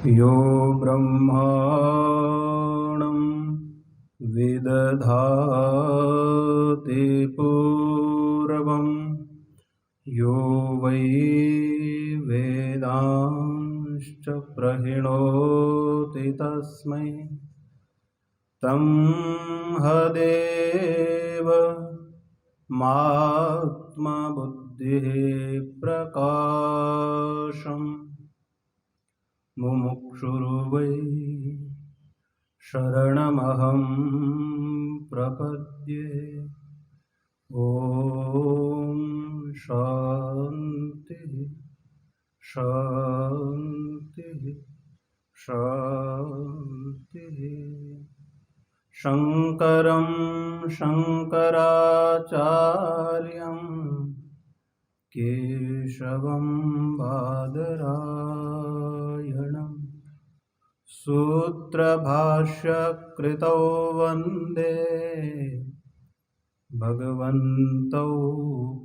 यो ब्रह्माणं विदधाति पूर्वं यो वै वेदांश्च प्रहिणोति तस्मै तं हदेव मात्मबुद्धिः प्रकाशम् मुमुक्षुर्वै शरणमहं प्रपद्ये। ॐ शान्तिः शान्तिः शान्तिः। शङ्करं शङ्कराचार्यं केशवं बादरायणं सूत्रभाष्यकृतौ वन्दे भगवन्तौ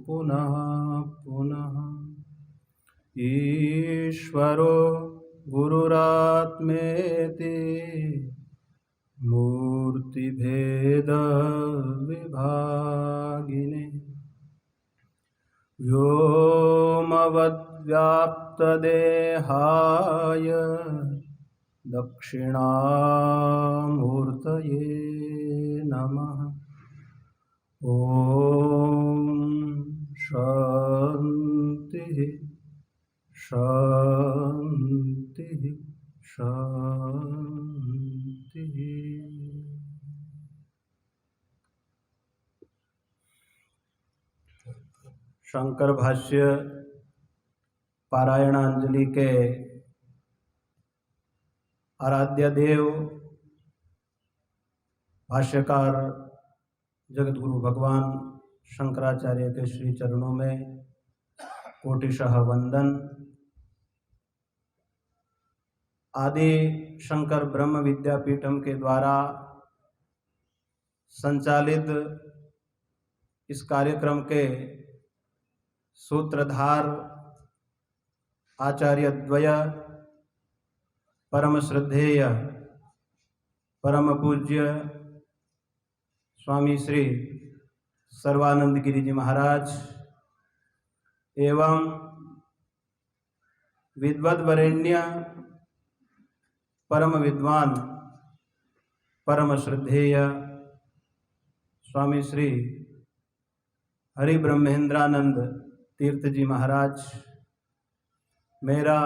पुनः पुनः। ईश्वरो गुरुरात्मेति मूर्तिभेदविभागिने व्योमवद्व्याप्तदेहाय दक्षिणामूर्तये नमः। ॐ शान्तिः शान्तिः शान्तिः। शंकर भाष्य पारायणांजलि के आराध्य देव भाष्यकार जगतगुरु भगवान शंकराचार्य के श्री चरणों में कोटिशः वंदन। आदि शंकर ब्रह्म विद्यापीठम के द्वारा संचालित इस कार्यक्रम के सूत्रधार आचार्य द्वय परम श्रद्धेय परम पूज्य स्वामी श्री सर्वानंद गिरि जी महाराज एवं विद्वद्वरेण्य परम विद्वान परम श्रद्धेय स्वामी श्री हरि ब्रह्मेंद्रानंद तीर्थ जी महाराज, मेरा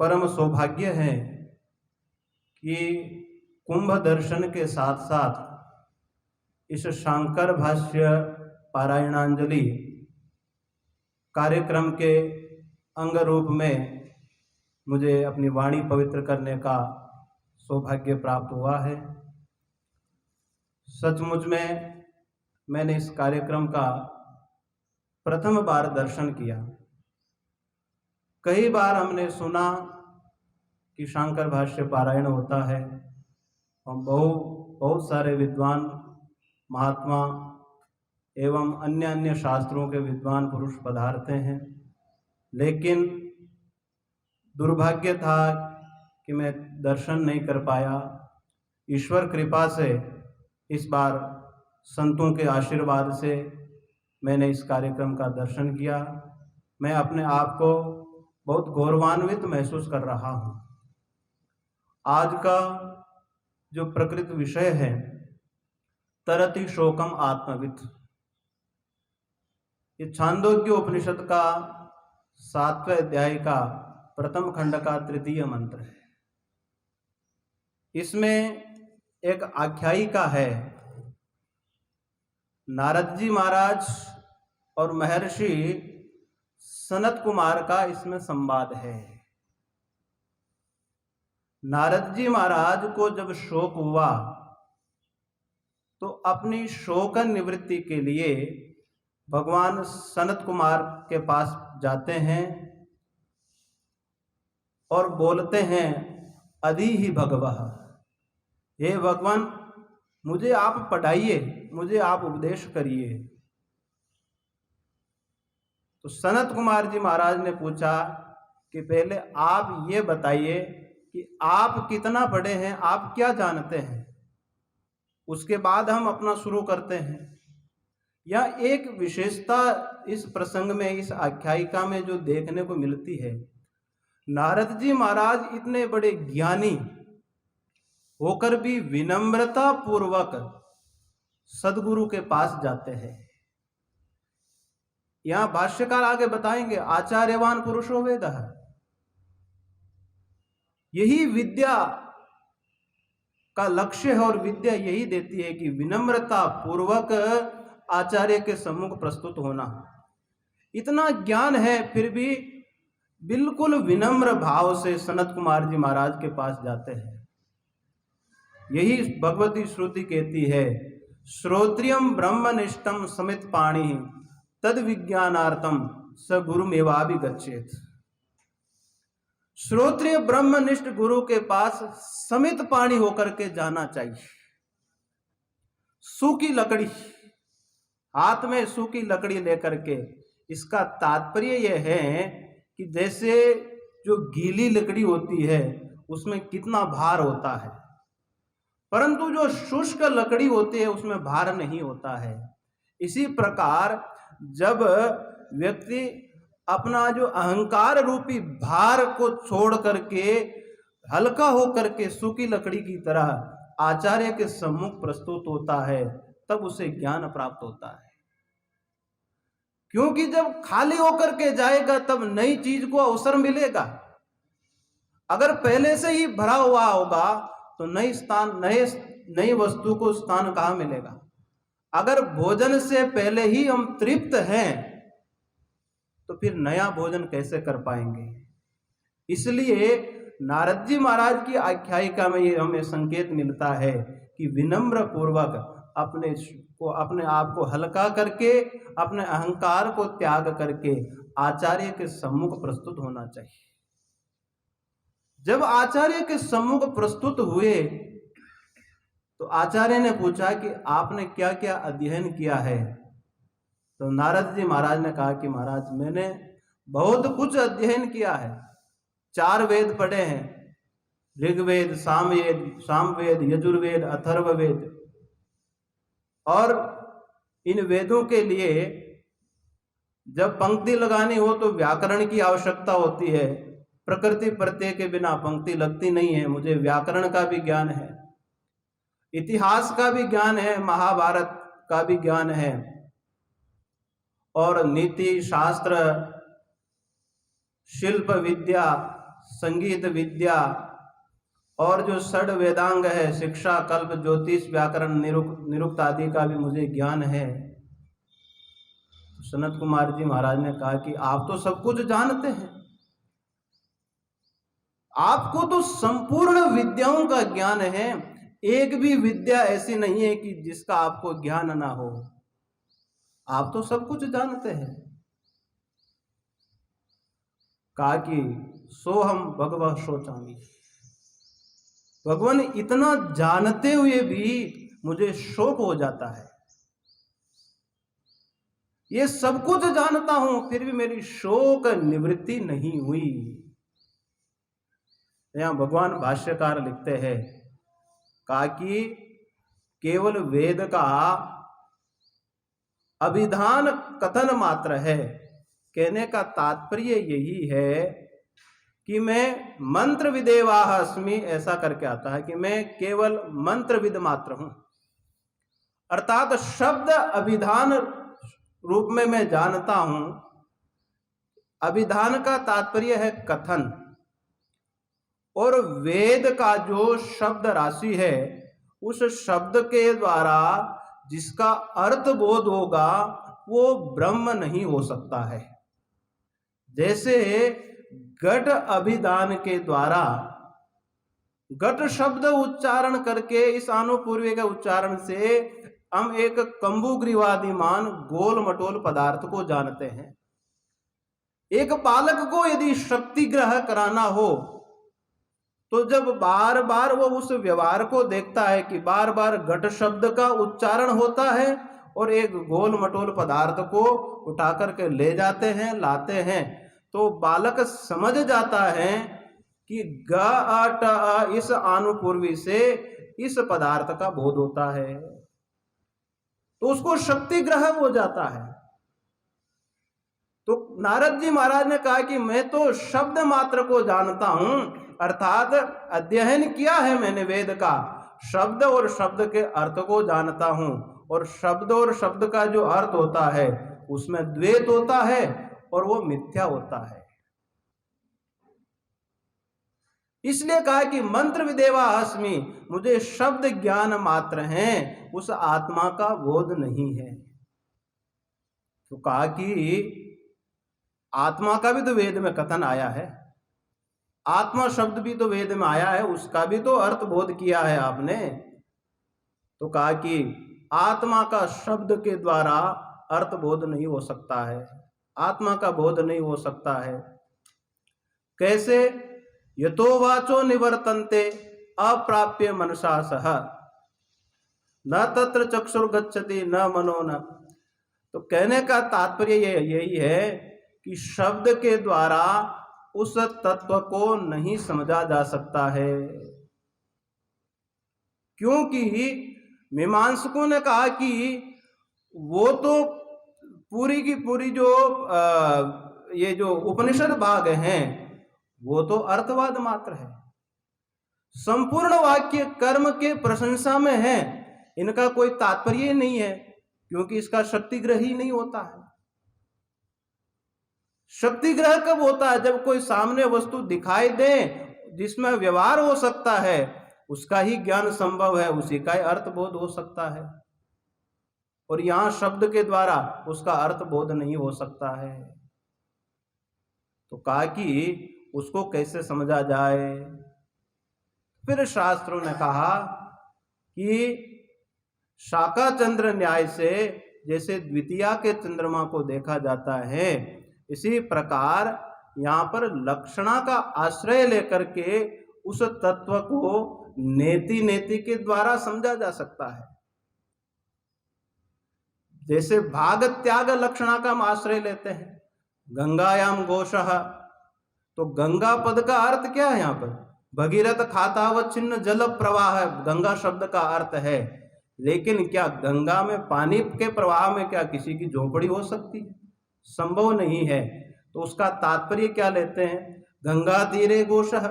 परम सौभाग्य है कि कुंभ दर्शन के साथ साथ इस शंकर भाष्य पारायणांजलि कार्यक्रम के अंग रूप में मुझे अपनी वाणी पवित्र करने का सौभाग्य प्राप्त हुआ है। सचमुच में मैंने इस कार्यक्रम का प्रथम बार दर्शन किया। कई बार हमने सुना कि शंकर भाष्य पारायण होता है और बहुत सारे विद्वान महात्मा एवं अन्य अन्य शास्त्रों के विद्वान पुरुष पधारते हैं, लेकिन दुर्भाग्य था कि मैं दर्शन नहीं कर पाया। ईश्वर कृपा से इस बार संतों के आशीर्वाद से मैंने इस कार्यक्रम का दर्शन किया। मैं अपने आप को बहुत गौरवान्वित महसूस कर रहा हूँ। आज का जो प्रकृत विषय है तरति शोकम आत्मवित्, ये छांदोग्य उपनिषद का 7वें अध्याय का प्रथम खंड का 3य मंत्र है। इसमें एक आख्यायिका है। नारद जी महाराज और महर्षि सनत कुमार का इसमें संवाद है। नारद जी महाराज को जब शोक हुआ तो अपनी शोक निवृत्ति के लिए भगवान सनत कुमार के पास जाते हैं और बोलते हैं, अधि ही भगवः, हे भगवान मुझे आप पढ़ाइए, मुझे आप उपदेश करिए। तो सनत कुमार जी महाराज ने पूछा कि पहले आप ये बताइए कि आप कितना पढ़े हैं, आप क्या जानते हैं। उसके बाद हम अपना शुरू करते हैं। यह एक विशेषता इस प्रसंग में, इस आख्यायिका में जो देखने को मिलती है, नारद जी महाराज इतने बड़े ज्ञानी होकर भी विनम्रता पूर्वक सदगुरु के पास जाते हैं। यहां भाष्यकार आगे बताएंगे, आचार्यवान पुरुषो वेदः। यही विद्या का लक्ष्य है और विद्या यही देती है कि विनम्रता पूर्वक आचार्य के सम्मुख प्रस्तुत होना। इतना ज्ञान है फिर भी बिल्कुल विनम्र भाव से सनत कुमार जी महाराज के पास जाते हैं। यही भगवती श्रुति कहती है, श्रोत्रियम ब्रह्मनिष्ठम समित पाणी तद विज्ञानार्थम स गुरुमेवाभिगच्छेत। श्रोत्रिय ब्रह्मनिष्ठ गुरु के पास समित पाणी होकर के जाना चाहिए। सूखी लकड़ी, हाथ में सूखी लकड़ी लेकर के, इसका तात्पर्य यह है कि जैसे जो गीली लकड़ी होती है उसमें कितना भार होता है, परंतु जो शुष्क लकड़ी होती है उसमें भार नहीं होता है। इसी प्रकार जब व्यक्ति अपना जो अहंकार रूपी भार को छोड़ करके हल्का होकर के सूखी लकड़ी की तरह आचार्य के सम्मुख प्रस्तुत होता है, तब उसे ज्ञान प्राप्त होता है। क्योंकि जब खाली होकर के जाएगा तब नई चीज को अवसर मिलेगा। अगर पहले से ही भरा हुआ होगा तो नई वस्तु को स्थान कहाँ मिलेगा। अगर भोजन से पहले ही हम तृप्त हैं तो फिर नया भोजन कैसे कर पाएंगे। इसलिए नारद जी महाराज की आख्यायिका में ये हमें संकेत मिलता है कि विनम्र पूर्वक अपने आप को हल्का करके, अपने अहंकार को त्याग करके आचार्य के सम्मुख प्रस्तुत होना चाहिए। जब आचार्य के सम्मुख प्रस्तुत हुए तो आचार्य ने पूछा कि आपने क्या क्या अध्ययन किया है। तो नारद जी महाराज ने कहा कि महाराज मैंने बहुत कुछ अध्ययन किया है। 4 वेद पढ़े हैं, ऋग्वेद, सामवेद, यजुर्वेद, अथर्ववेद। और इन वेदों के लिए जब पंक्ति लगानी हो तो व्याकरण की आवश्यकता होती है। प्रकृति प्रत्यय के बिना पंक्ति लगती नहीं है। मुझे व्याकरण का भी ज्ञान है, इतिहास का भी ज्ञान है, महाभारत का भी ज्ञान है, और नीति शास्त्र, शिल्प विद्या, संगीत विद्या, और जो षड वेदांग है, शिक्षा, कल्प, ज्योतिष, व्याकरण, निरुक्त आदि का भी मुझे ज्ञान है। सनत कुमार जी महाराज ने कहा कि आप तो सब कुछ जानते हैं, आपको तो संपूर्ण विद्याओं का ज्ञान है। एक भी विद्या ऐसी नहीं है कि जिसका आपको ज्ञान ना हो। आप तो सब कुछ जानते हैं। कहा कि सोहम भगवः शोचामि। भगवान इतना जानते हुए भी मुझे शोक हो जाता है। ये सब कुछ जानता हूं फिर भी मेरी शोक निवृत्ति नहीं हुई। यहां भगवान भाष्यकार लिखते हैं, कहा कि केवल वेद का अभिधान कथन मात्र है। कहने का तात्पर्य यही है कि मैं मंत्र विदेवाह अस्मि, ऐसा करके आता है कि मैं केवल मंत्रविद मात्र हूं। अर्थात शब्द अभिधान रूप में मैं जानता हूं। अभिधान का तात्पर्य है कथन, और वेद का जो शब्द राशि है उस शब्द के द्वारा जिसका अर्थ बोध होगा वो ब्रह्म नहीं हो सकता है। जैसे घट अभिधान के द्वारा घट शब्द उच्चारण करके इस आनुपूर्वी के उच्चारण से हम एक कंबुग्रीवादिमान गोल मटोल पदार्थ को जानते हैं। एक बालक को यदि शक्ति ग्रह कराना हो तो जब बार बार वो उस व्यवहार को देखता है कि बार बार घट शब्द का उच्चारण होता है और एक गोल मटोल पदार्थ को उठा करके ले जाते हैं, लाते हैं, तो बालक समझ जाता है कि ग अ ट अ इस आनुपूर्वी से इस पदार्थ का बोध होता है, तो उसको शक्ति ग्रह हो जाता है। तो नारद जी महाराज ने कहा कि मैं तो शब्द मात्र को जानता हूं, अर्थात अध्ययन किया है मैंने वेद का, शब्द और शब्द के अर्थ को जानता हूं, और शब्द और शब्द का जो अर्थ होता है उसमें द्वैत होता है और वो मिथ्या होता है। इसलिए कहा कि मंत्र विदेवा अस्मि, मुझे शब्द ज्ञान मात्र हैं, उस आत्मा का बोध नहीं है। तो कहा कि आत्मा का भी तो वेद में कथन आया है, आत्मा शब्द भी तो वेद में आया है, उसका भी तो अर्थ बोध किया है आपने। तो कहा कि आत्मा का शब्द के द्वारा अर्थ बोध नहीं हो सकता है, आत्मा का बोध नहीं हो सकता है। कैसे? यतो वाचो निवर्तन्ते अप्राप्य मनसा सह, न तत्र चक्षुर्गच्छति न मनो न। तो कहने का तात्पर्य यही है कि शब्द के द्वारा उस तत्व को नहीं समझा जा सकता है, क्योंकि मीमांसकों ने कहा कि वो तो पूरी की पूरी जो ये जो उपनिषद भाग हैं वो तो अर्थवाद मात्र है, संपूर्ण वाक्य कर्म के प्रशंसा में है, इनका कोई तात्पर्य नहीं है, क्योंकि इसका शक्तिग्रह ही नहीं होता है। शक्तिग्रह कब होता है? जब कोई सामने वस्तु दिखाई दे जिसमें व्यवहार हो सकता है, उसका ही ज्ञान संभव है, उसी का ही अर्थ बोध हो सकता है। और यहां शब्द के द्वारा उसका अर्थ बोध नहीं हो सकता है। तो कहा कि उसको कैसे समझा जाए? फिर शास्त्रों ने कहा कि शाका चंद्र न्याय से जैसे द्वितीया के चंद्रमा को देखा जाता है, इसी प्रकार यहाँ पर लक्षणा का आश्रय लेकर के उस तत्व को नेति नेति के द्वारा समझा जा सकता है। जैसे भाग त्याग लक्षणा का हम आश्रय लेते हैं, गंगायाम गोशः, तो गंगा पद का अर्थ क्या है? यहाँ पर भगीरथ खाता व छिन्न जल प्रवाह, गंगा शब्द का अर्थ है। लेकिन क्या गंगा में पानी के प्रवाह में क्या किसी की झोपड़ी हो सकती है? संभव नहीं है। तो उसका तात्पर्य क्या लेते हैं? गंगा तीरे गोशः,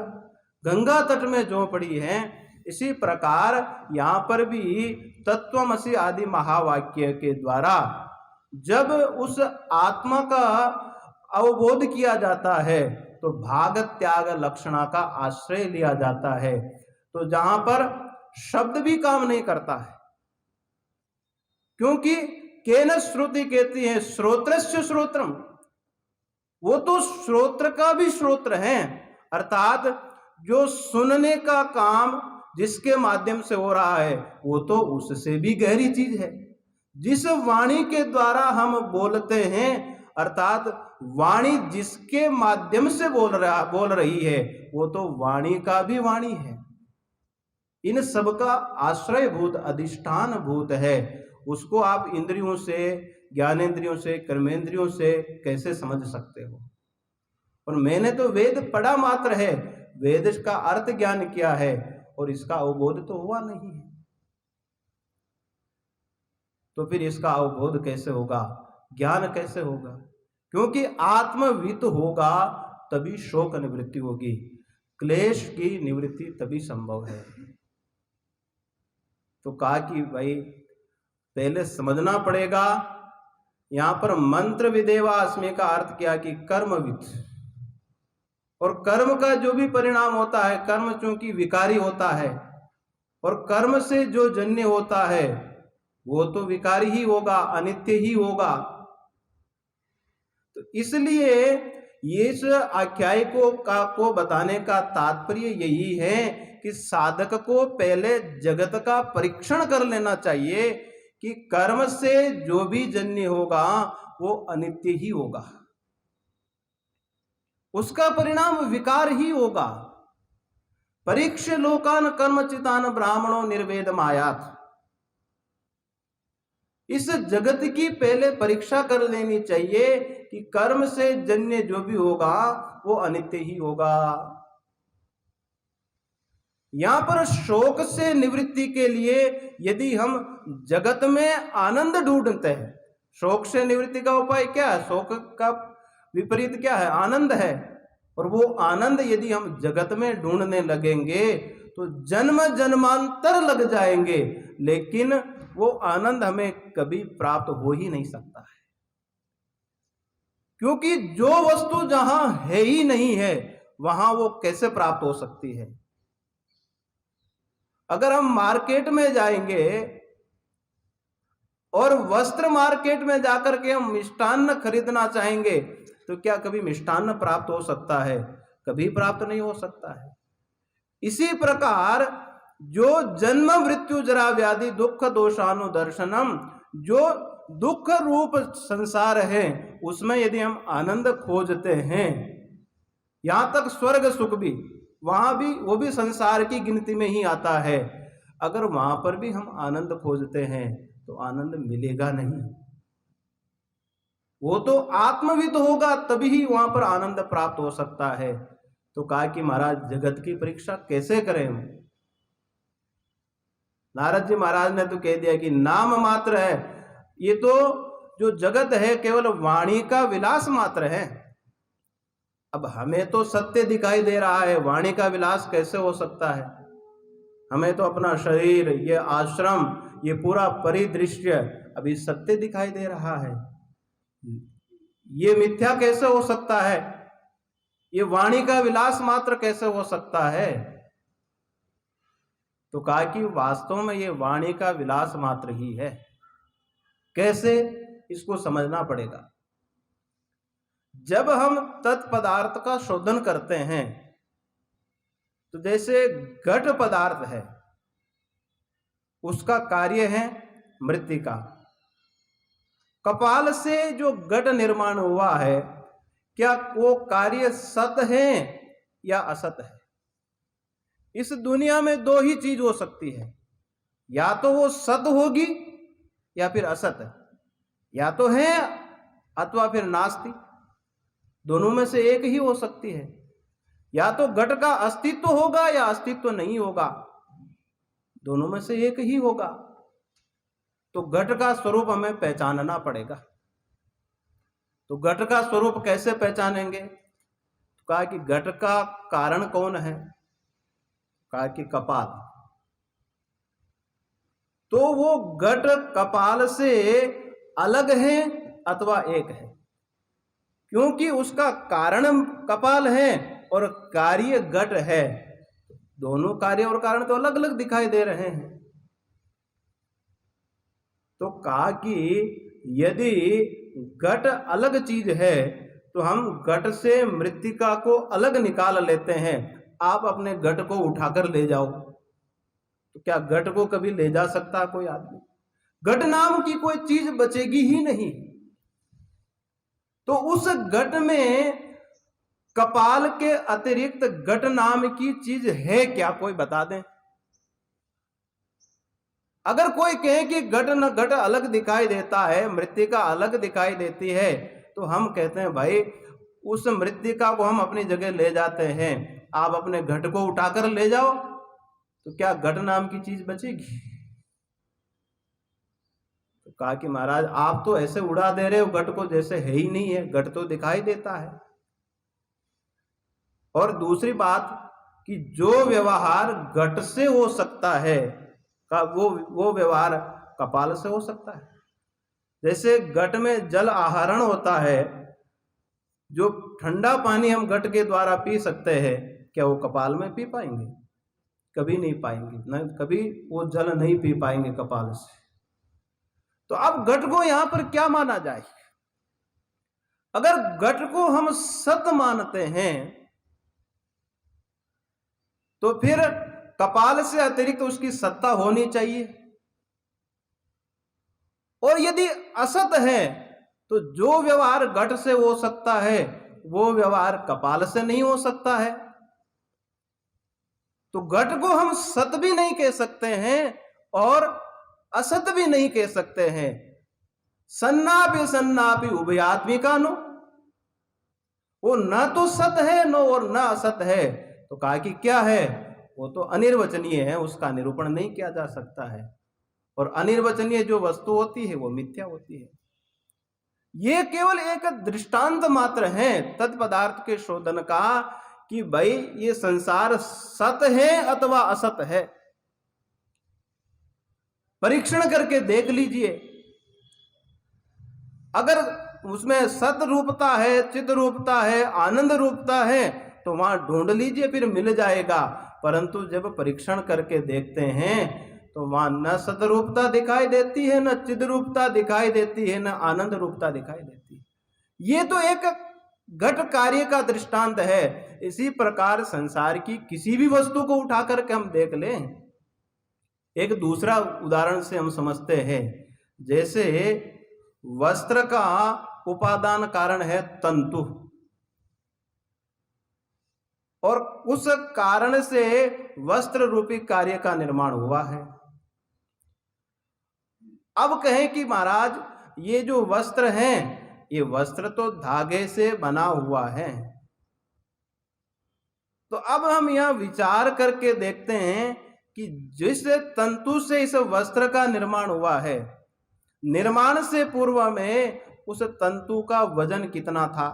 गंगा तट में झोपड़ी है। इसी प्रकार यहाँ पर भी तत्वमसि आदि महावाक्य के द्वारा जब उस आत्मा का अवबोध किया जाता है तो भाग त्याग लक्षणा का आश्रय लिया जाता है। तो जहां पर शब्द भी काम नहीं करता है, क्योंकि केन श्रुति कहती है श्रोत्रस्य श्रोत्रम, वो तो श्रोत्र का भी श्रोत्र है, अर्थात जो सुनने का काम जिसके माध्यम से हो रहा है वो तो उससे भी गहरी चीज है। जिस वाणी के द्वारा हम बोलते हैं, अर्थात वाणी जिसके माध्यम से बोल रही है वो तो वाणी का भी वाणी है। इन सब का आश्रय भूत अधिष्ठान भूत है। उसको आप इंद्रियों से, ज्ञानेंद्रियों से, कर्मेंद्रियों से कैसे समझ सकते हो? और मैंने तो वेद पढ़ा मात्र है, वेद का अर्थ ज्ञान किया है और इसका अवबोध तो हुआ नहीं है। तो फिर इसका अवबोध कैसे होगा, ज्ञान कैसे होगा? क्योंकि आत्मवित होगा तभी शोक निवृत्ति होगी, क्लेश की निवृत्ति तभी संभव है। तो कहा कि भाई पहले समझना पड़ेगा। यहां पर मंत्र विदेवा अस्मि का अर्थ क्या कि कर्मविद, और कर्म का जो भी परिणाम होता है, कर्म चूंकि विकारी होता है और कर्म से जो जन्य होता है वो तो विकारी ही होगा, अनित्य ही होगा। तो इसलिए इस आख्याय को बताने का तात्पर्य यही है कि साधक को पहले जगत का परीक्षण कर लेना चाहिए कि कर्म से जो भी जन्य होगा वो अनित्य ही होगा, उसका परिणाम विकार ही होगा। परीक्ष लोकान कर्मचितान ब्राह्मणों निर्वेदम आयात, इस जगत की पहले परीक्षा कर लेनी चाहिए कि कर्म से जन्य जो भी होगा वो अनित्य ही होगा। यहां पर शोक से निवृत्ति के लिए यदि हम जगत में आनंद ढूंढते हैं, शोक से निवृत्ति का उपाय क्या है? शोक का विपरीत क्या है? आनंद है। और वो आनंद यदि हम जगत में ढूंढने लगेंगे तो जन्म जन्मांतर लग जाएंगे, लेकिन वो आनंद हमें कभी प्राप्त हो ही नहीं सकता है। क्योंकि जो वस्तु जहां है ही नहीं है, वहां वो कैसे प्राप्त हो सकती है? अगर हम मार्केट में जाएंगे और वस्त्र मार्केट में जाकर के हम मिष्टान्न खरीदना चाहेंगे, तो क्या कभी मिष्टान्न प्राप्त हो सकता है? कभी प्राप्त नहीं हो सकता है। इसी प्रकार जो जन्म मृत्यु जरा व्याधि दुख दोषानुदर्शनम, जो दुख रूप संसार है, उसमें यदि हम आनंद खोजते हैं, यहां तक स्वर्ग सुख भी, वहां भी वो भी संसार की गिनती में ही आता है। अगर वहां पर भी हम आनंद खोजते हैं तो आनंद मिलेगा नहीं। वो तो आत्मविद होगा तभी ही वहां पर आनंद प्राप्त हो सकता है। तो कहा कि महाराज जगत की परीक्षा कैसे करें हम? नारद जी महाराज ने तो कह दिया कि नाम मात्र है, ये तो जो जगत है केवल वाणी का विलास मात्र है। अब हमें तो सत्य दिखाई दे रहा है, वाणी का विलास कैसे हो सकता है? हमें तो अपना शरीर, ये आश्रम, ये पूरा परिदृश्य अभी सत्य दिखाई दे रहा है। ये मिथ्या कैसे हो सकता है? ये वाणी का विलास मात्र कैसे हो सकता है? तो कहा कि वास्तव में ये वाणी का विलास मात्र ही है। कैसे? इसको समझना पड़ेगा। जब हम तत्पदार्थ का शोधन करते हैं, तो जैसे घट पदार्थ है, उसका कार्य है मृत्तिका। कपाल से जो घट निर्माण हुआ है, क्या वो कार्य सत है या असत है? इस दुनिया में दो ही चीज हो सकती है, या तो वो सत होगी या फिर असत है, या तो है अथवा फिर नास्ति। दोनों में से एक ही हो सकती है। या तो घट का अस्तित्व होगा या अस्तित्व नहीं होगा, दोनों में से एक ही होगा। तो घट का स्वरूप हमें पहचानना पड़ेगा। तो घट का स्वरूप कैसे पहचानेंगे? तो कहा कि घट का कारण कौन है? कहा कि कपाल। तो वो घट कपाल से अलग है अथवा एक है, क्योंकि उसका कारण कपाल है और कार्य घट है। दोनों कार्य और कारण तो अलग अलग दिखाई दे रहे हैं। तो कहा कि यदि घट अलग चीज है तो हम घट से मृत्तिका को अलग निकाल लेते हैं। आप अपने घट को उठाकर ले जाओ, तो क्या घट को कभी ले जा सकता कोई आदमी? घट नाम की कोई चीज बचेगी ही नहीं। तो उस घट में कपाल के अतिरिक्त घट नाम की चीज है क्या? कोई बता दें। अगर कोई कहे कि घट न घट अलग दिखाई देता है, मृत्तिका अलग दिखाई देती है, तो हम कहते हैं भाई उस मृत्तिका को हम अपनी जगह ले जाते हैं, आप अपने घट को उठाकर ले जाओ, तो क्या घट नाम की चीज बचेगी? तो कहा कि महाराज आप तो ऐसे उड़ा दे रहे हो घट को जैसे है ही नहीं है, घट तो दिखाई देता है। और दूसरी बात कि जो व्यवहार घट से हो सकता है का वो व्यवहार कपाल से हो सकता है। जैसे घट में जल आहरण होता है, जो ठंडा पानी हम घट के द्वारा पी सकते हैं, क्या वो कपाल में पी पाएंगे? कभी नहीं पाएंगे, न कभी वो जल नहीं पी पाएंगे कपाल से। तो अब घट को यहां पर क्या माना जाए? अगर घट को हम सत मानते हैं तो फिर कपाल से अतिरिक्त उसकी सत्ता होनी चाहिए। और यदि असत है तो जो व्यवहार घट से हो सकता है वो व्यवहार कपाल से नहीं हो सकता है। तो घट को हम सत भी नहीं कह सकते हैं और असत भी नहीं कह सकते हैं। सन्नापि सन्नापि उभयात्मिका नो, वो न तो सत है नो और न असत है। तो कहा कि क्या है? वो तो अनिर्वचनीय है, उसका निरूपण नहीं किया जा सकता है। और अनिर्वचनीय जो वस्तु होती है वो मिथ्या होती है। ये केवल एक दृष्टांत मात्र है तत्पदार्थ के शोधन का कि भाई ये संसार सत है अथवा असत है। परीक्षण करके देख लीजिए, अगर उसमें सत रूपता है, चित रूपता है, आनंद रूपता है तो वहां ढूंढ लीजिए, फिर मिल जाएगा। परंतु जब परीक्षण करके देखते हैं तो वहां न सत रूपता दिखाई देती है, न चिद रूपता दिखाई देती है, न आनंद रूपता दिखाई देती है। ये तो एक घट कार्य का दृष्टांत है। इसी प्रकार संसार की किसी भी वस्तु को उठा करके हम देख लें। एक दूसरा उदाहरण से हम समझते हैं, जैसे वस्त्र का उपादान कारण है तंतु, और उस कारण से वस्त्र रूपी कार्य का निर्माण हुआ है। अब कहें कि महाराज ये जो वस्त्र हैं, ये वस्त्र तो धागे से बना हुआ है। तो अब हम यहां विचार करके देखते हैं कि जिस तंतु से इस वस्त्र का निर्माण हुआ है, निर्माण से पूर्व में उस तंतु का वजन कितना था,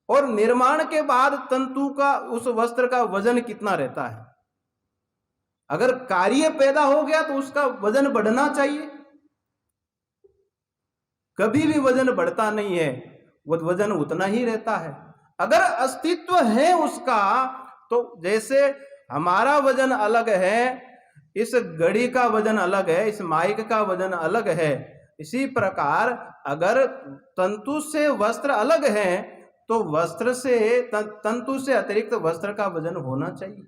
और निर्माण के बाद तंतु का उस वस्त्र का वजन कितना रहता है। अगर कार्य पैदा हो गया तो उसका वजन बढ़ना चाहिए, कभी भी वजन बढ़ता नहीं है, वो वजन उतना ही रहता है। अगर अस्तित्व है उसका, तो जैसे हमारा वजन अलग है, इस घड़ी का वजन अलग है, इस माइक का वजन अलग है, इसी प्रकार अगर तंतु से वस्त्र अलग है तो वस्त्र से तंतु से अतिरिक्त वस्त्र का वजन होना चाहिए,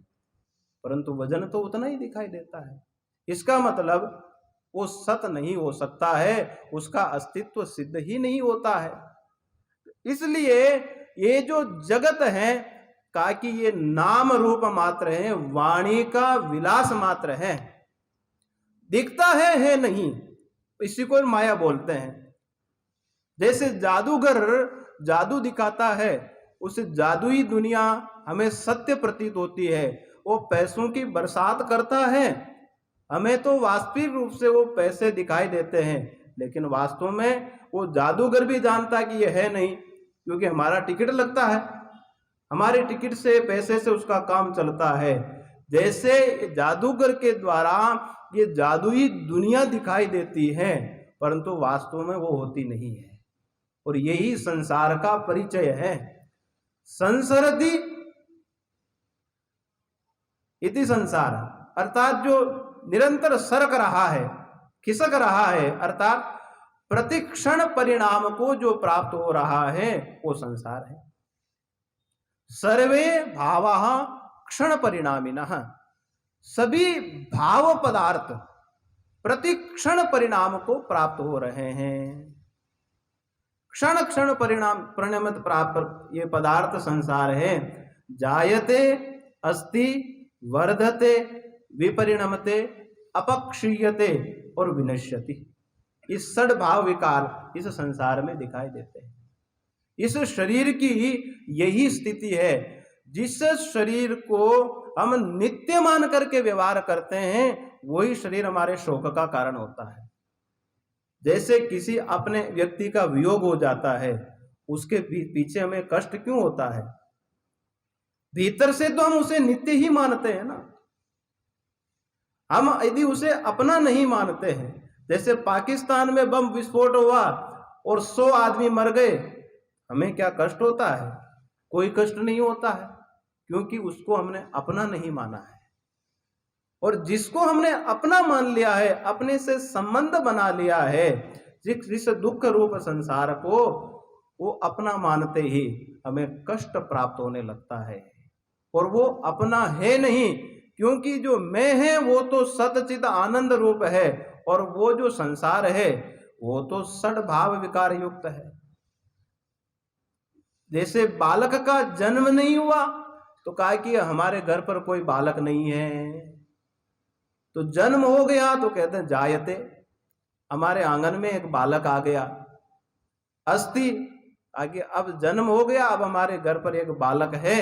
परंतु वजन तो उतना ही दिखाई देता है। इसका मतलब वो सत नहीं हो सकता है, उसका अस्तित्व सिद्ध ही नहीं होता है। इसलिए ये जो जगत है का कि ये नाम रूप मात्र है, वाणी का विलास मात्र है, दिखता है नहीं, इसी को माया बोलते हैं। जैसे जादूगर जादू दिखाता है, उस जादुई दुनिया हमें सत्य प्रतीत होती है। वो पैसों की बरसात करता है, हमें तो वास्तविक रूप से वो पैसे दिखाई देते हैं, लेकिन वास्तव में वो जादूगर भी जानता है कि ये है नहीं, क्योंकि हमारा टिकट लगता है, हमारे टिकट से पैसे से उसका काम चलता है। जैसे जादूगर के द्वारा ये जादुई दुनिया दिखाई देती है, परंतु वास्तव में वो होती नहीं है। और यही संसार का परिचय है। संसरति इति संसार, अर्थात जो निरंतर सरक रहा है, खिसक रहा है, अर्थात प्रतिक्षण परिणाम को जो प्राप्त हो रहा है वो संसार है। सर्वे भावाः क्षण परिणामिनः, सभी भाव पदार्थ प्रतिक्षण परिणाम को प्राप्त हो रहे हैं। क्षण क्षण परिणामित प्राप्त ये पदार्थ संसार है। जायते, अस्ति, वर्धते, विपरिणमते, अपक्षीयते और विनश्यति। इस षड भाव विकार इस संसार में दिखाई देते हैं। इस शरीर की यही स्थिति है। जिस शरीर को हम नित्य मान करके व्यवहार करते हैं, वही शरीर हमारे शोक का कारण होता है। जैसे किसी अपने व्यक्ति का वियोग हो जाता है, उसके पीछे हमें कष्ट क्यों होता है? भीतर से तो हम उसे नित्य ही मानते हैं ना। हम यदि उसे अपना नहीं मानते हैं, जैसे पाकिस्तान में बम विस्फोट हुआ और 100 आदमी मर गए, हमें क्या कष्ट होता है? कोई कष्ट नहीं होता है, क्योंकि उसको हमने अपना नहीं माना है। और जिसको हमने अपना मान लिया है, अपने से संबंध बना लिया है, जिस दुख रूप संसार को वो अपना मानते ही हमें कष्ट प्राप्त होने लगता है। और वो अपना है नहीं, क्योंकि जो मैं है वो तो सतचित आनंद रूप है, और वो जो संसार है वो तो षड भाव विकार युक्त है। जैसे बालक का जन्म नहीं हुआ तो कहा कि हमारे घर पर कोई बालक नहीं है, तो जन्म हो गया तो कहते हैं जायते, हमारे आंगन में एक बालक आ गया। अस्ति, आगे अब जन्म हो गया, अब हमारे घर पर एक बालक है।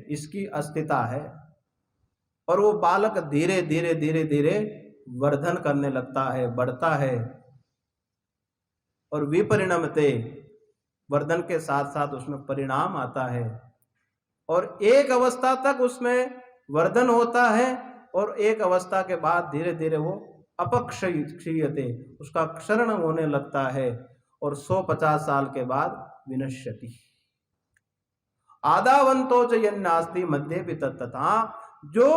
इसकी अस्तित्व है। और वो बालक धीरे धीरे धीरे धीरे वर्धन करने लगता है, बढ़ता है, और विपरिणमते, वर्धन के साथ साथ उसमें परिणाम आता है, और एक अवस्था तक उसमें वर्धन होता है, और एक अवस्था के बाद धीरे धीरे वो अपक्षीयते, उसका क्षरण होने लगता है, और 150 साल के बाद विनश्यति। आदावंतो च यन्नास्ति मध्य भी तत्तथा, जो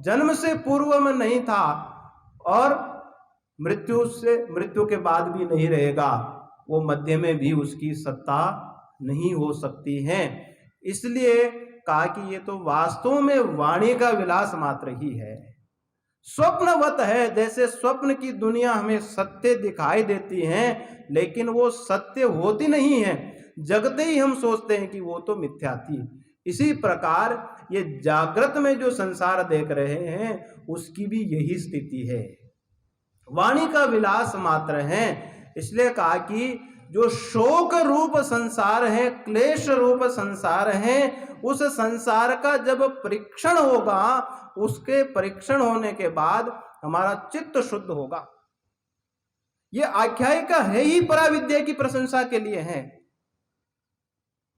जन्म से पूर्व में नहीं था और मृत्यु के बाद भी नहीं रहेगा, वो मध्य में भी उसकी सत्ता नहीं हो सकती है। इसलिए कहा कि ये तो वास्तव में वाणी का विलास मात्र ही है, स्वप्नवत है। जैसे स्वप्न की दुनिया हमें सत्य दिखाई देती है, लेकिन वो सत्य होती नहीं है, जगते ही हम सोचते हैं कि वो तो मिथ्या थी। इसी प्रकार ये जागृत में जो संसार देख रहे हैं उसकी भी यही स्थिति है, वाणी का विलास मात्र है। इसलिए कहा कि जो शोक रूप संसार है, क्लेश रूप संसार है, उस संसार का जब परीक्षण होगा, उसके परीक्षण होने के बाद हमारा चित्त शुद्ध होगा। ये आख्यायिका है ही पराविद्या की प्रशंसा के लिए है।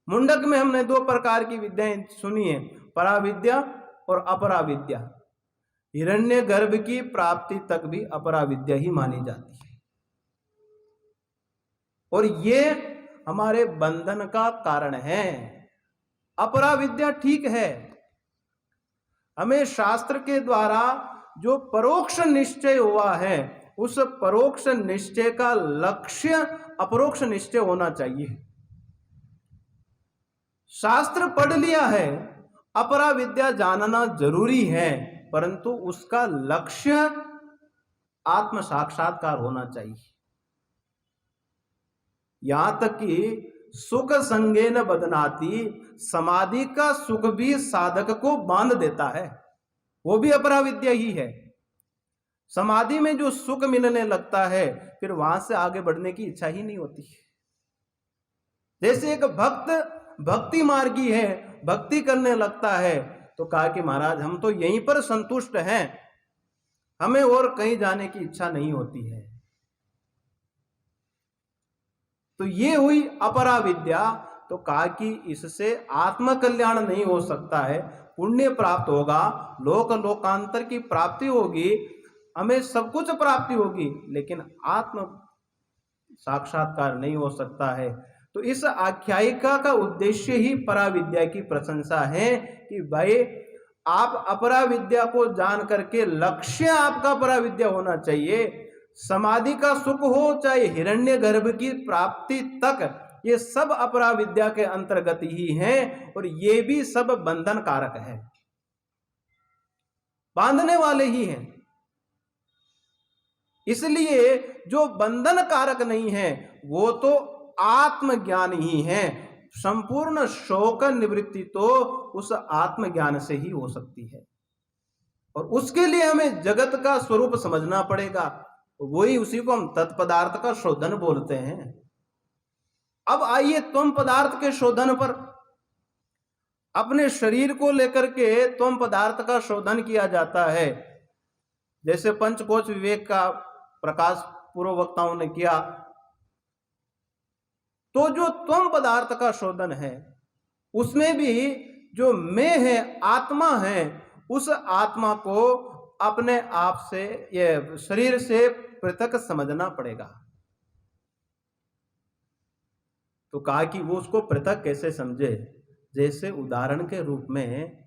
मुंडक में हमने 2 प्रकार की विद्याएं सुनी है, पराविद्या और अपराविद्या। हिरण्य गर्भ की प्राप्ति तक भी अपराविद्या ही मानी जाती है, और ये हमारे बंधन का कारण है। अपराविद्या ठीक है, हमें शास्त्र के द्वारा जो परोक्ष निश्चय हुआ है, उस परोक्ष निश्चय का लक्ष्य अपरोक्ष निश्चय होना चाहिए। शास्त्र पढ़ लिया है, अपराविद्या जानना जरूरी है, परंतु उसका लक्ष्य आत्म साक्षात्कार होना चाहिए। यहां तक कि सुख संगेन बदनाती, समाधि का सुख भी साधक को बांध देता है, वो भी अपराविद्या ही है। समाधि में जो सुख मिलने लगता है, फिर वहां से आगे बढ़ने की इच्छा ही नहीं होती। जैसे एक भक्त भक्ति मार्गी है, भक्ति करने लगता है, तो कहा कि महाराज हम तो यहीं पर संतुष्ट हैं, हमें और कहीं जाने की इच्छा नहीं होती है। तो ये हुई अपराविद्या। तो कहा कि इससे आत्म कल्याण नहीं हो सकता है, पुण्य प्राप्त होगा, लोक लोकांतर की प्राप्ति होगी, हमें सब कुछ प्राप्ति होगी, लेकिन आत्म साक्षात्कार नहीं हो सकता है। तो इस आख्यायिका का उद्देश्य ही पराविद्या की प्रशंसा है कि भाई आप अपराविद्या को जान करके, लक्ष्य आपका पराविद्या होना चाहिए। समाधि का सुख हो चाहे हिरण्य गर्भ की प्राप्ति तक, ये सब अपराविद्या के अंतर्गत ही हैं, और ये भी सब बंधन कारक है, बांधने वाले ही हैं। इसलिए जो बंधन कारक नहीं है वो तो आत्मज्ञान ही है। संपूर्ण शोक निवृत्ति तो उस आत्मज्ञान से ही हो सकती है, और उसके लिए हमें जगत का स्वरूप समझना पड़ेगा। वही, उसी को हम तत्पदार्थ का शोधन बोलते हैं। अब आइए त्वम पदार्थ के शोधन पर। अपने शरीर को लेकर के त्वम पदार्थ का शोधन किया जाता है, जैसे पंचकोश विवेक का प्रकाश पूर्व वक्ताओं ने किया। तो जो त्वम पदार्थ का शोधन है, उसमें भी जो मैं है, आत्मा है, उस आत्मा को अपने आप से, ये शरीर से पृथक समझना पड़ेगा। तो कहा कि वो उसको पृथक कैसे समझे। जैसे उदाहरण के रूप में,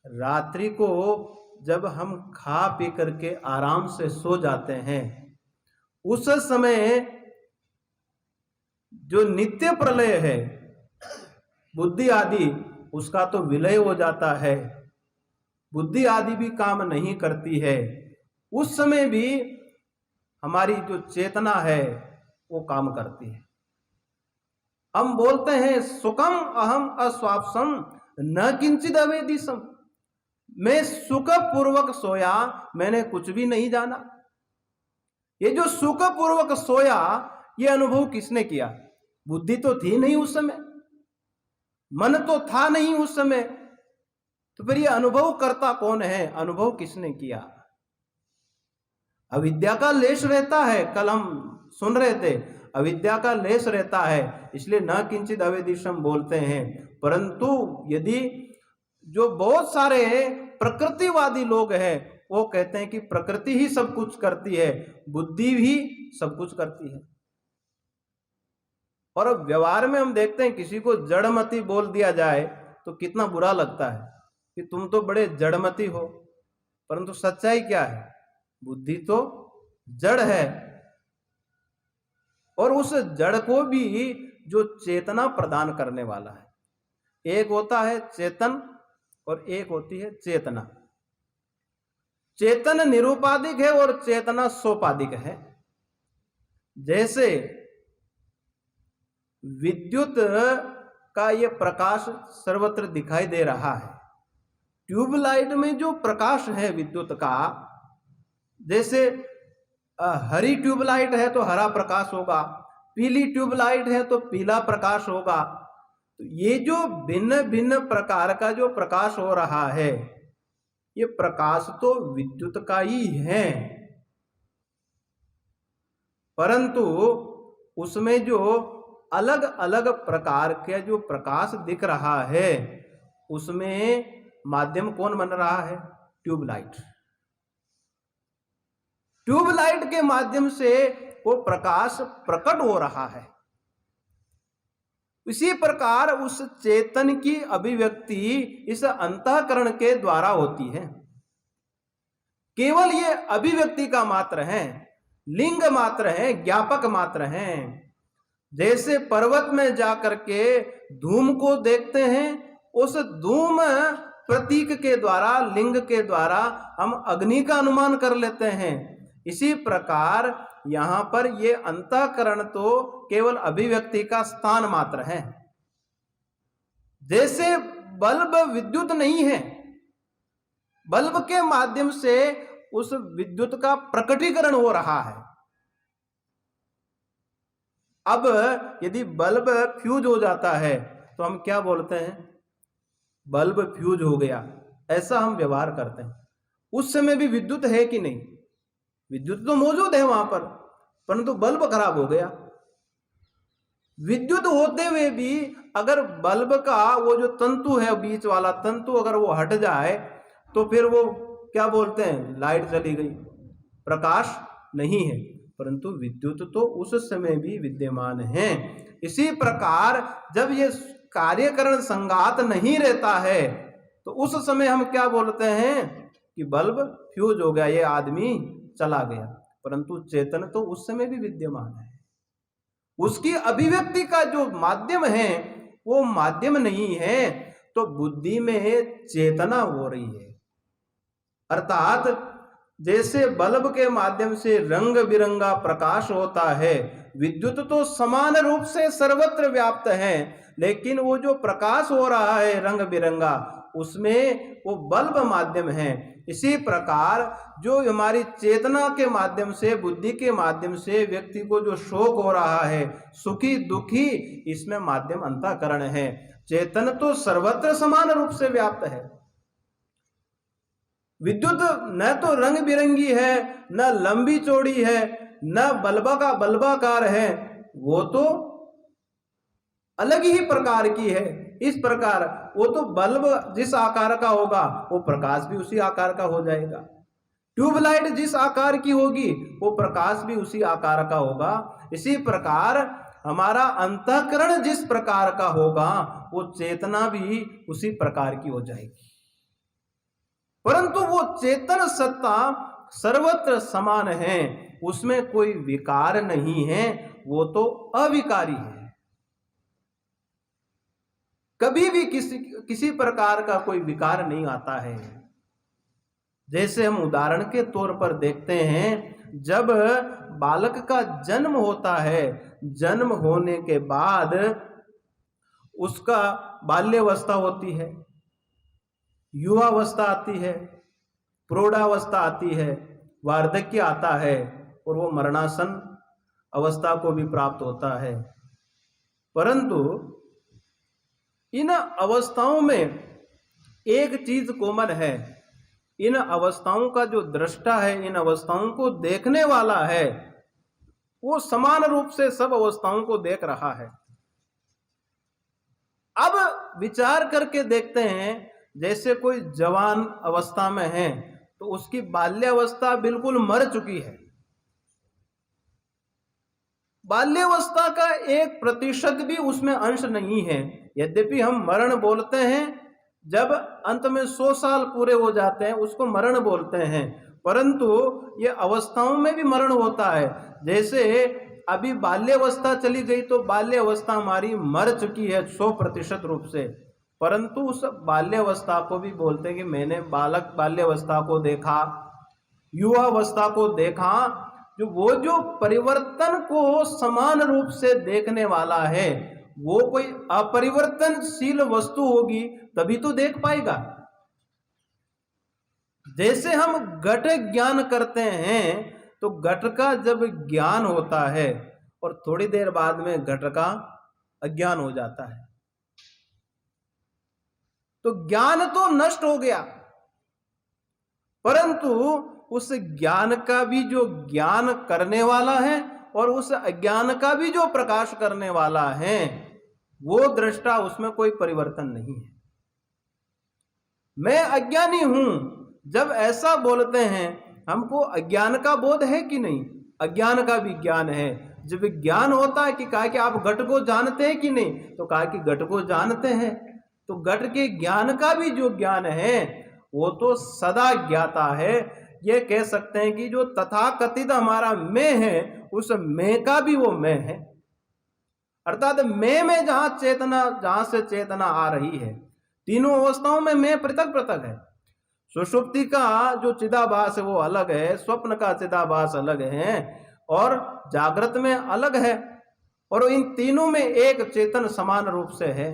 रात्रि को जब हम खा पी करके आराम से सो जाते हैं, उस समय जो नित्य प्रलय है, बुद्धि आदि, उसका तो विलय हो जाता है, बुद्धि आदि भी काम नहीं करती है। उस समय भी हमारी जो चेतना है वो काम करती है। हम बोलते हैं सुखम अहम अस्वाप्सम न किंचित अवेदिसम, मैं सुख पूर्वक सोया, मैंने कुछ भी नहीं जाना। ये जो सुख पूर्वक सोया, ये अनुभव किसने किया? बुद्धि तो थी नहीं उस समय, मन तो था नहीं उस समय, तो फिर ये अनुभव करता कौन है, अनुभव किसने किया? अविद्या का लेश रहता है। कल हम सुन रहे थे, अविद्या का लेश रहता है, इसलिए न किंचित अवेदिशम बोलते हैं। परंतु यदि जो बहुत सारे प्रकृतिवादी लोग हैं, वो कहते हैं कि प्रकृति ही सब कुछ करती है, बुद्धि भी सब कुछ करती है। और अब व्यवहार में हम देखते हैं, किसी को जड़मती बोल दिया जाए तो कितना बुरा लगता है कि तुम तो बड़े जड़मती हो। परंतु सच्चाई क्या है? बुद्धि तो जड़ है, और उस जड़ को भी जो चेतना प्रदान करने वाला है, एक होता है चेतन और एक होती है चेतना। चेतन निरूपाधिक है और चेतना सोपाधिक है। जैसे विद्युत का ये प्रकाश सर्वत्र दिखाई दे रहा है, ट्यूबलाइट में जो प्रकाश है विद्युत का, जैसे हरी ट्यूबलाइट है तो हरा प्रकाश होगा, पीली ट्यूबलाइट है तो पीला प्रकाश होगा। तो ये जो भिन्न भिन्न प्रकार का जो प्रकाश हो रहा है, ये प्रकाश तो विद्युत का ही है, परंतु उसमें जो अलग अलग प्रकार के जो प्रकाश दिख रहा है, उसमें माध्यम कौन बन रहा है? ट्यूबलाइट। ट्यूबलाइट के माध्यम से वो प्रकाश प्रकट हो रहा है। इसी प्रकार उस चेतन की अभिव्यक्ति इस अंतःकरण के द्वारा होती है। केवल ये अभिव्यक्ति का मात्र है, लिंग मात्र है, ज्ञापक मात्र है। जैसे पर्वत में जाकर के धूम को देखते हैं, उस धूम प्रतीक के द्वारा, लिंग के द्वारा हम अग्नि का अनुमान कर लेते हैं। इसी प्रकार यहां पर ये अंतःकरण तो केवल अभिव्यक्ति का स्थान मात्र है। जैसे बल्ब विद्युत नहीं है, बल्ब के माध्यम से उस विद्युत का प्रकटीकरण हो रहा है। अब यदि बल्ब फ्यूज हो जाता है तो हम क्या बोलते हैं? बल्ब फ्यूज हो गया, ऐसा हम व्यवहार करते हैं। उस समय भी विद्युत है कि नहीं? विद्युत तो मौजूद है वहां पर, परंतु बल्ब खराब हो गया। विद्युत होते हुए भी अगर बल्ब का वो जो तंतु है, बीच वाला तंतु, अगर वो हट जाए तो फिर वो क्या बोलते हैं? लाइट चली गई, प्रकाश नहीं है। परंतु विद्युत तो उस समय भी विद्यमान है। इसी प्रकार जब ये कार्यकरण संघात नहीं रहता है तो उस समय हम क्या बोलते हैं? कि बल्ब फ्यूज हो गया, ये आदमी चला गया। परंतु चेतन तो उस समय भी विद्यमान है। उसकी अभिव्यक्ति का जो माध्यम है वो माध्यम नहीं है, तो बुद्धि में चेतना हो रही है। अर्थात जैसे बल्ब के माध्यम से रंग बिरंगा प्रकाश होता है, विद्युत तो समान रूप से सर्वत्र व्याप्त है, लेकिन वो जो प्रकाश हो रहा है रंग बिरंगा, उसमें वो बल्ब माध्यम है। इसी प्रकार जो हमारी चेतना के माध्यम से, बुद्धि के माध्यम से व्यक्ति को जो शोक हो रहा है, सुखी दुखी, इसमें माध्यम अंतःकरण है। चेतन तो सर्वत्र समान रूप से व्याप्त है। विद्युत न तो रंग बिरंगी है, न लंबी चौड़ी है, न बल्बाकार है, वो तो अलग ही प्रकार की है। इस प्रकार वो तो बल्ब जिस आकार का होगा वो प्रकाश भी उसी आकार का हो जाएगा। ट्यूबलाइट जिस आकार की होगी वो प्रकाश भी उसी आकार का होगा। इसी प्रकार हमारा अंतःकरण जिस प्रकार का होगा वो चेतना भी उसी प्रकार की हो जाएगी। परंतु वो चेतन सत्ता सर्वत्र समान है, उसमें कोई विकार नहीं है, वो तो अविकारी है। कभी भी किसी प्रकार का कोई विकार नहीं आता है। जैसे हम उदाहरण के तौर पर देखते हैं, जब बालक का जन्म होता है, जन्म होने के बाद उसका बाल्यावस्था होती है, युवावस्था आती है, प्रौढ़ावस्था आती है, वार्धक्य आता है और वो मरणासन अवस्था को भी प्राप्त होता है। परंतु इन अवस्थाओं में एक चीज कॉमन है, इन अवस्थाओं का जो दृष्टा है, इन अवस्थाओं को देखने वाला है, वो समान रूप से सब अवस्थाओं को देख रहा है। अब विचार करके देखते हैं, जैसे कोई जवान अवस्था में है तो उसकी बाल्यावस्था बिल्कुल मर चुकी है, बाल्यावस्था का 1% भी उसमें अंश नहीं है। यद्यपि हम मरण बोलते हैं, जब अंत में 100 साल पूरे हो जाते हैं उसको मरण बोलते हैं, परंतु ये अवस्थाओं में भी मरण होता है। जैसे अभी बाल्यावस्था चली गई तो बाल्यावस्था हमारी मर चुकी है 100% रूप से, परंतु उस बाल्यावस्था को भी बोलते हैं कि मैंने बालक बाल्यावस्था को देखा, युवावस्था को देखा। जो परिवर्तन को समान रूप से देखने वाला है, वो कोई अपरिवर्तनशील वस्तु होगी तभी तो देख पाएगा। जैसे हम घट ज्ञान करते हैं तो घट का जब ज्ञान होता है और थोड़ी देर बाद में घट का अज्ञान हो जाता है, तो ज्ञान तो नष्ट हो गया, परंतु उस ज्ञान का भी जो ज्ञान करने वाला है और उस अज्ञान का भी जो प्रकाश करने वाला है, वो दृष्टा, उसमें कोई परिवर्तन नहीं है। मैं अज्ञानी हूं, जब ऐसा बोलते हैं, हमको अज्ञान का बोध है कि नहीं? अज्ञान का भी ज्ञान है। जब ज्ञान होता है कि कहा कि आप घट को जानते हैं कि नहीं, तो कहा कि घट को जानते हैं। तो घट के ज्ञान का भी जो ज्ञान है वो तो सदा ज्ञाता है। ये कह सकते हैं कि जो तथाकथित हमारा मैं है, उस मैं का भी वो मैं है। अर्थात मैं में जहां से चेतना आ रही है, तीनों अवस्थाओं में मैं पृथक पृथक है। सुषुप्ति का जो चिदाभास है वो अलग है, स्वप्न का चिदाभास अलग है और जागृत में अलग है, और इन तीनों में एक चेतन समान रूप से है।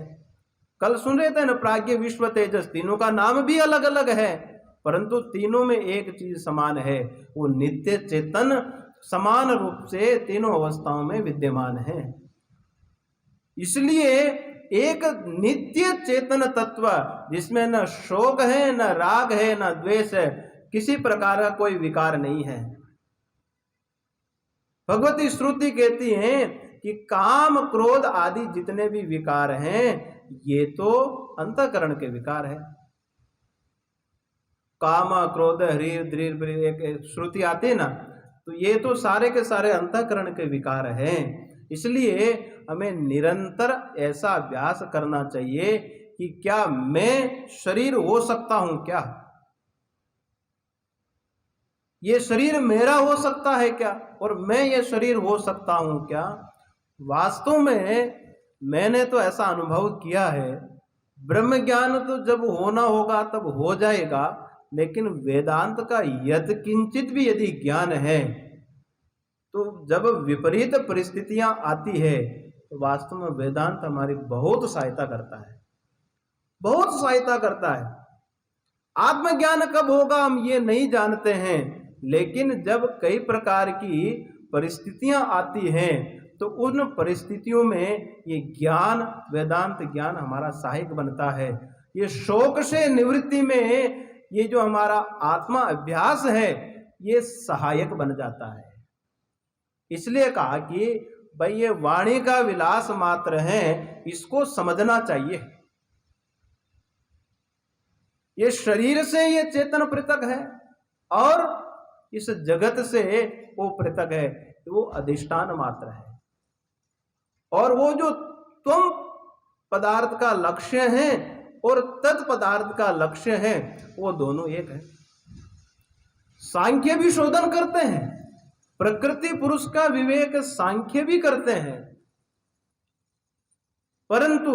कल सुन रहे थे ना, प्राज्ञ विश्व तेजस, तीनों का नाम भी अलग अलग है, परंतु तीनों में एक चीज समान है, वो नित्य चेतन समान रूप से तीनों अवस्थाओं में विद्यमान है। इसलिए एक नित्य चेतन तत्व जिसमें न शोक है, न राग है, न द्वेष है, किसी प्रकार का कोई विकार नहीं है। भगवती श्रुति कहती है कि काम क्रोध आदि जितने भी विकार हैं, ये तो अंतःकरण के विकार है। काम क्रोध ह्रीर दृढ़ एक श्रुति आती है ना, तो ये तो सारे के सारे अंतःकरण के विकार हैं। इसलिए हमें निरंतर ऐसा अभ्यास करना चाहिए कि क्या मैं शरीर हो सकता हूं क्या? ये शरीर मेरा हो सकता है क्या? और मैं ये शरीर हो सकता हूं क्या? वास्तव में मैंने तो ऐसा अनुभव किया है, ब्रह्म ज्ञान तो जब होना होगा तब हो जाएगा, लेकिन वेदांत का यत् किंचित भी यदि ज्ञान है तो जब विपरीत परिस्थितियां आती है तो वास्तव में वेदांत हमारी बहुत सहायता करता है, बहुत सहायता करता है। आत्मज्ञान कब होगा हम ये नहीं जानते हैं, लेकिन जब कई प्रकार की परिस्थितियां आती हैं तो उन परिस्थितियों में ये ज्ञान, वेदांत ज्ञान हमारा सहायक बनता है। ये शोक से निवृत्ति में ये जो हमारा आत्मा अभ्यास है, ये सहायक बन जाता है। इसलिए कहा कि भाई ये वाणी का विलास मात्र है, इसको समझना चाहिए। ये शरीर से ये चेतन पृथक है और इस जगत से वो पृथक है, वो अधिष्ठान मात्र है। और वो जो त्वम पदार्थ का लक्ष्य है और तत्पदार्थ का लक्ष्य है, वो दोनों एक है। सांख्य भी शोधन करते हैं, प्रकृति पुरुष का विवेक सांख्य भी करते हैं, परंतु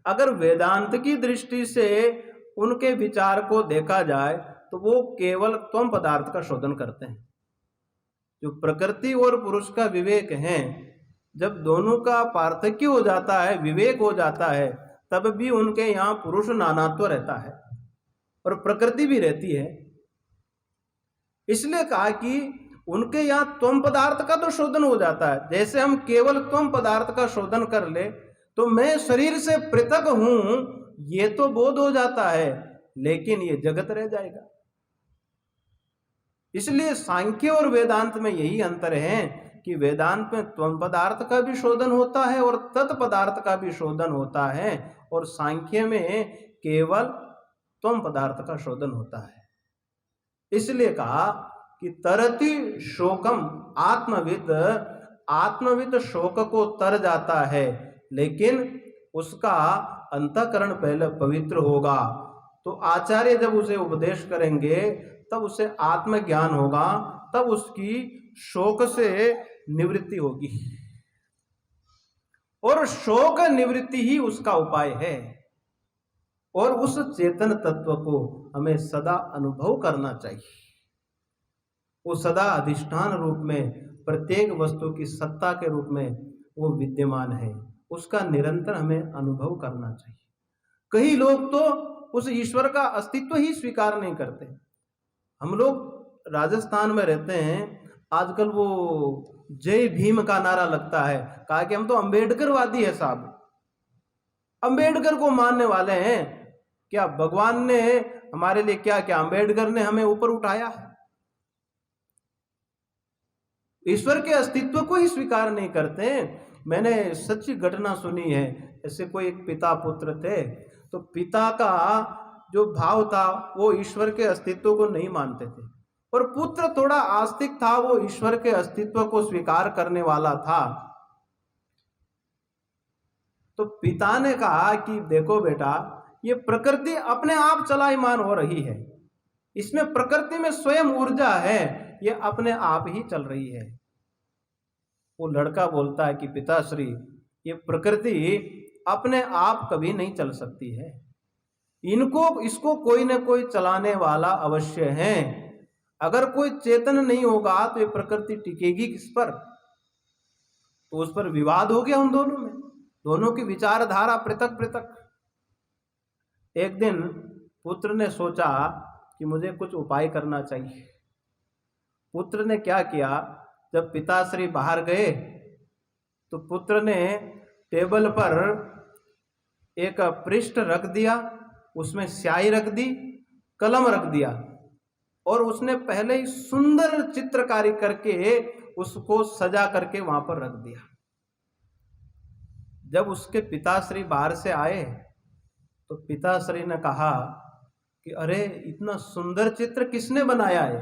अगर वेदांत की दृष्टि से उनके विचार को देखा जाए तो वो केवल त्वम पदार्थ का शोधन करते हैं। जो प्रकृति और पुरुष का विवेक है, जब दोनों का पार्थक्य हो जाता है, विवेक हो जाता है, तब भी उनके यहाँ पुरुष नानात्व रहता है और प्रकृति भी रहती है। इसलिए कहा कि उनके यहाँ त्वम पदार्थ का तो शोधन हो जाता है। जैसे हम केवल त्वम पदार्थ का शोधन कर ले तो मैं शरीर से पृथक हूं, ये तो बोध हो जाता है, लेकिन ये जगत रह जाएगा। इसलिए सांख्य और वेदांत में यही अंतर है कि वेदांत में त्वम पदार्थ का भी शोधन होता है और तत् पदार्थ का भी शोधन होता है, और सांख्य में केवल त्वम पदार्थ का शोधन होता है। इसलिए कहा कि तरति शोकम आत्मविद, आत्मविद शोक को तर जाता है, लेकिन उसका अंतःकरण पहले पवित्र होगा। तो आचार्य जब उसे उपदेश करेंगे तब उसे आत्मज्ञान होगा, तब उसकी शोक से निवृत्ति होगी, और शोक निवृत्ति ही उसका उपाय है। और उस चेतन तत्व को हमें सदा अनुभव करना चाहिए। वो सदा अधिष्ठान रूप में प्रत्येक वस्तु की सत्ता के रूप में वो विद्यमान है, उसका निरंतर हमें अनुभव करना चाहिए। कई लोग तो उस ईश्वर का अस्तित्व ही स्वीकार नहीं करते। हम लोग राजस्थान में रहते हैं, आजकल वो जय भीम का नारा लगता है, कहा कि हम तो अंबेडकरवादी है साहब, अंबेडकर को मानने वाले हैं। क्या भगवान ने हमारे लिए क्या क्या, अंबेडकर ने हमें ऊपर उठाया है? ईश्वर के अस्तित्व को ही स्वीकार नहीं करते। मैंने सच्ची घटना सुनी है, ऐसे कोई एक पिता पुत्र थे, तो पिता का जो भाव था वो ईश्वर के अस्तित्व को नहीं मानते थे, और पुत्र थोड़ा आस्तिक था, वो ईश्वर के अस्तित्व को स्वीकार करने वाला था। तो पिता ने कहा कि देखो बेटा, ये प्रकृति अपने आप चलायमान हो रही है, इसमें प्रकृति में स्वयं ऊर्जा है, ये अपने आप ही चल रही है। वो लड़का बोलता है कि पिताश्री, ये प्रकृति अपने आप कभी नहीं चल सकती है, इसको कोई न कोई चलाने वाला अवश्य है। अगर कोई चेतन नहीं होगा तो ये प्रकृति टिकेगी किस पर? तो उस पर विवाद हो गया उन दोनों में, दोनों की विचारधारा पृथक पृथक। एक दिन पुत्र ने सोचा कि मुझे कुछ उपाय करना चाहिए। पुत्र ने क्या किया, जब पिताश्री बाहर गए तो पुत्र ने टेबल पर एक पृष्ठ रख दिया, उसमें स्याही रख दी, कलम रख दिया, और उसने पहले ही सुंदर चित्रकारी करके उसको सजा करके वहां पर रख दिया। जब उसके पिताश्री बाहर से आए तो पिताश्री ने कहा कि अरे, इतना सुंदर चित्र किसने बनाया है?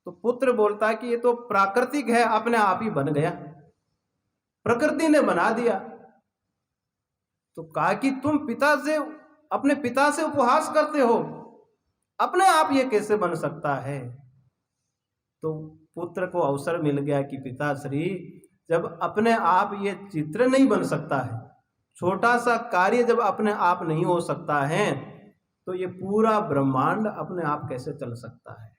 तो पुत्र बोलता है कि ये तो प्राकृतिक है, अपने आप ही बन गया, प्रकृति ने बना दिया। तो कहा कि तुम अपने पिता से उपहास करते हो, अपने आप ये कैसे बन सकता है? तो पुत्र को अवसर मिल गया कि पिताश्री, जब अपने आप ये चित्र नहीं बन सकता है, छोटा सा कार्य जब अपने आप नहीं हो सकता है, तो ये पूरा ब्रह्मांड अपने आप कैसे चल सकता है?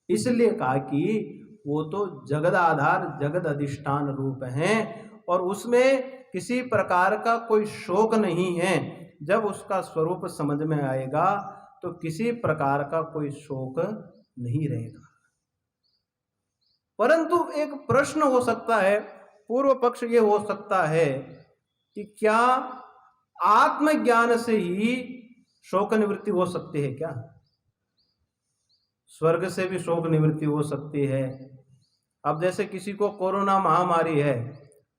इसलिए कहा कि वो तो जगद आधार, जगद अधिष्ठान रूप हैं, और उसमें किसी प्रकार का कोई शोक नहीं है। जब उसका स्वरूप समझ में आएगा तो किसी प्रकार का कोई शोक नहीं रहेगा। परंतु एक प्रश्न हो सकता है, पूर्व पक्ष ये हो सकता है कि क्या आत्मज्ञान से ही शोक निवृत्ति हो सकती है क्या? स्वर्ग से भी शोक निवृत्ति हो सकती है। अब जैसे किसी को कोरोना महामारी है